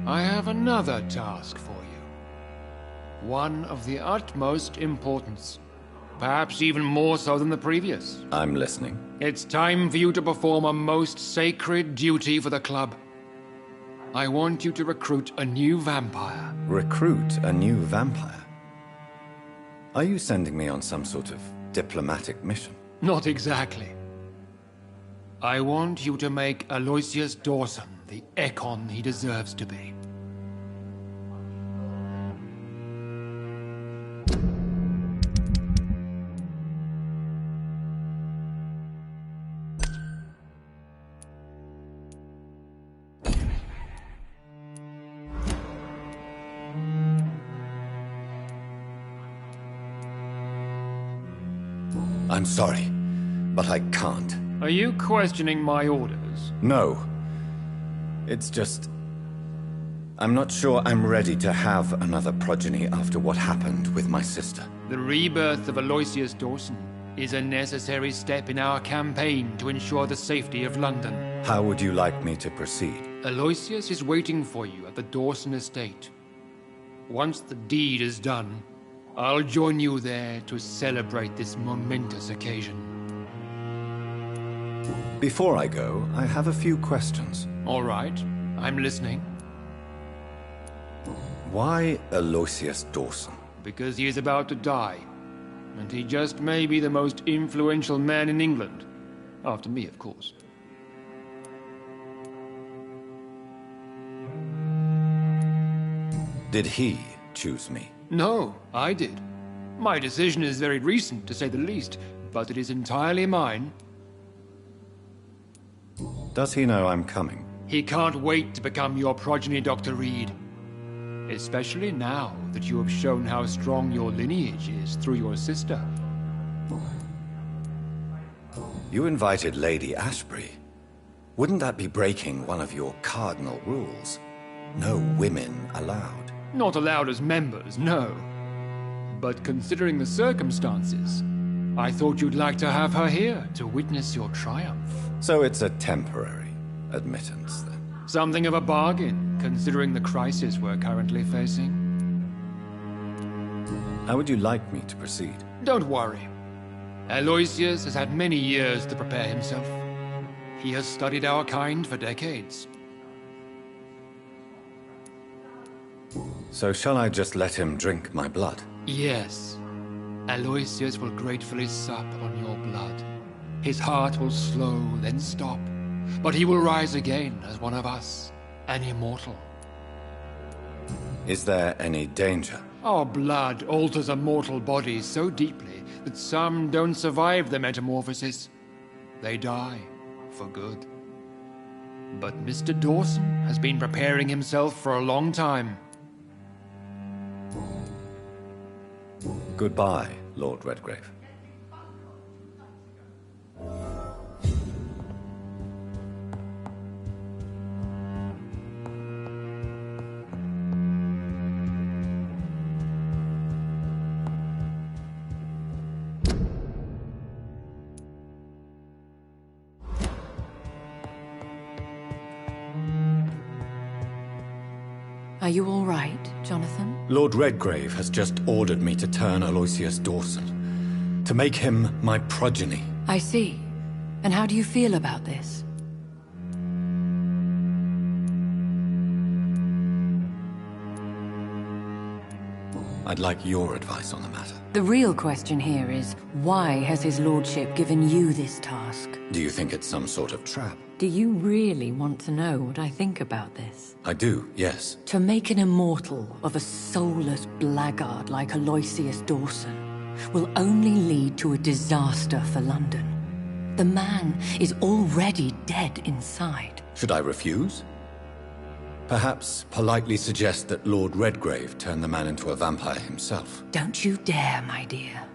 I have another task for you. One of the utmost importance. Perhaps even more so than the previous. I'm listening. It's time for you to perform a most sacred duty for the club. I want you to recruit a new vampire. Recruit a new vampire? Are you sending me on some sort of diplomatic mission? Not exactly. I want you to make Aloysius Dawson the Ekon he deserves to be. I'm sorry, but I can't. Are you questioning my orders? No. It's just... I'm not sure I'm ready to have another progeny after what happened with my sister. The rebirth of Aloysius Dawson is a necessary step in our campaign to ensure the safety of London. How would you like me to proceed? Aloysius is waiting for you at the Dawson estate. Once the deed is done, I'll join you there to celebrate this momentous occasion. Before I go, I have a few questions. All right, I'm listening. Why Aloysius Dawson? Because he is about to die, and he just may be the most influential man in England. After me, of course. Did he choose me? No, I did. My decision is very recent, to say the least, but it is entirely mine. Does he know I'm coming? He can't wait to become your progeny, Dr. Reed. Especially now that you have shown how strong your lineage is through your sister. You invited Lady Ashbury. Wouldn't that be breaking one of your cardinal rules? No women allowed. Not allowed as members, no. But considering the circumstances, I thought you'd like to have her here to witness your triumph. So it's a temporary admittance, then? Something of a bargain, considering the crisis we're currently facing. How would you like me to proceed? Don't worry. Aloysius has had many years to prepare himself. He has studied our kind for decades. So shall I just let him drink my blood? Yes. Aloysius will gratefully sup on your blood. His heart will slow, then stop. But he will rise again as one of us, an immortal. Is there any danger? Our blood alters a mortal body so deeply that some don't survive the metamorphosis. They die for good. But Mr. Dawson has been preparing himself for a long time. Goodbye, Lord Redgrave. Are you all right, Jonathan? Lord Redgrave has just ordered me to turn Aloysius Dawson, to make him my progeny. I see. And how do you feel about this? I'd like your advice on the matter. The real question here is, why has his lordship given you this task? Do you think it's some sort of trap? Do you really want to know what I think about this? I do, yes. To make an immortal of a soulless blackguard like Aloysius Dawson will only lead to a disaster for London. The man is already dead inside. Should I refuse? Perhaps politely suggest that Lord Redgrave turn the man into a vampire himself. Don't you dare, my dear.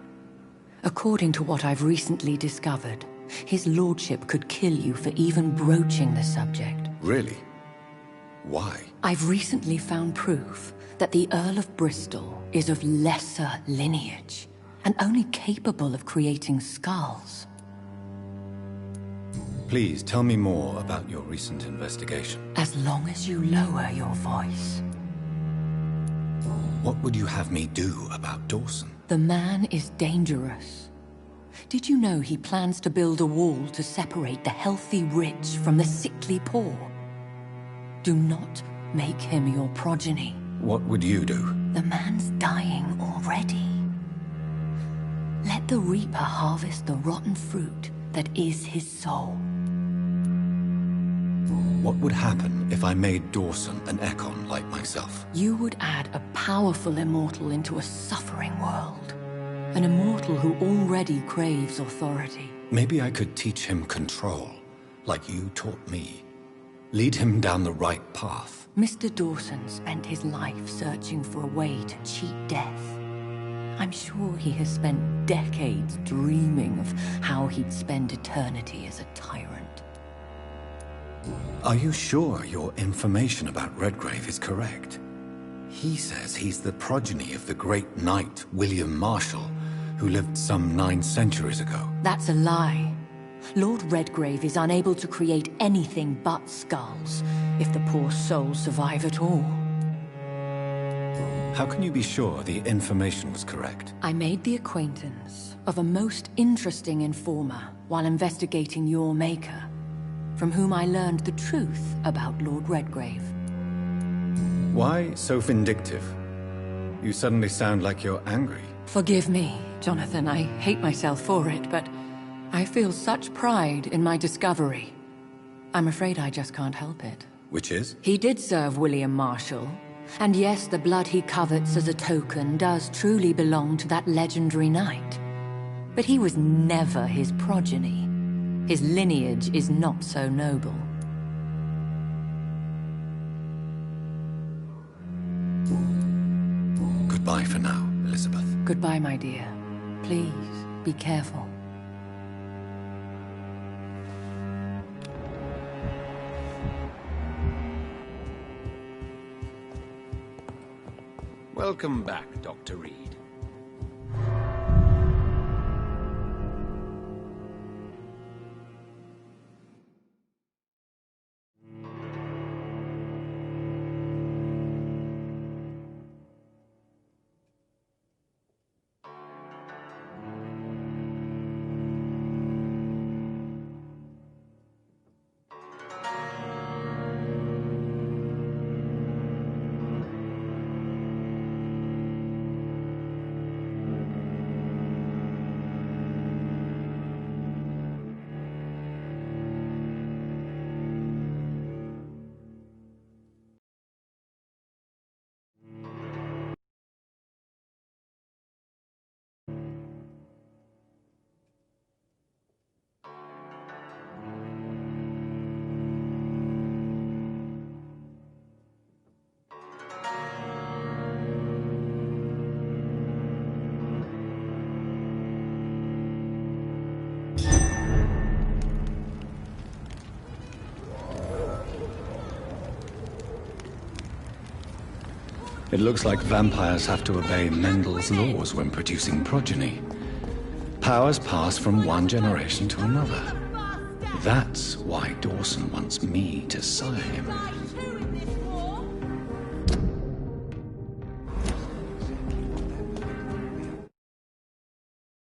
According to what I've recently discovered, his lordship could kill you for even broaching the subject. Really? Why? I've recently found proof that the Earl of Bristol is of lesser lineage and only capable of creating skulls. Please tell me more about your recent investigation. As long as you lower your voice. What would you have me do about Dawson? The man is dangerous. Did you know he plans to build a wall to separate the healthy rich from the sickly poor? Do not make him your progeny. What would you do? The man's dying already. Let the reaper harvest the rotten fruit that is his soul. What would happen if I made Dawson an Ekon like myself? You would add a powerful immortal into a suffering world. An immortal who already craves authority. Maybe I could teach him control, like you taught me. Lead him down the right path. Mr. Dawson spent his life searching for a way to cheat death. I'm sure he has spent decades dreaming of how he'd spend eternity as a tyrant. Are you sure your information about Redgrave is correct? He says he's the progeny of the great knight William Marshall, who lived some 9 centuries ago. That's a lie. Lord Redgrave is unable to create anything but skulls, if the poor souls survive at all. How can you be sure the information was correct? I made the acquaintance of a most interesting informer while investigating your maker, from whom I learned the truth about Lord Redgrave. Why so vindictive? You suddenly sound like you're angry. Forgive me, Jonathan. I hate myself for it, but I feel such pride in my discovery. I'm afraid I just can't help it. Which is? He did serve William Marshall. And yes, the blood he covets as a token does truly belong to that legendary knight. But he was never his progeny. His lineage is not so noble. Goodbye for now, Elizabeth. Goodbye, my dear. Please, be careful. Welcome back, Dr. Reed. It looks like vampires have to obey Mendel's laws when producing progeny. Powers pass from one generation to another. That's why Dawson wants me to sire him.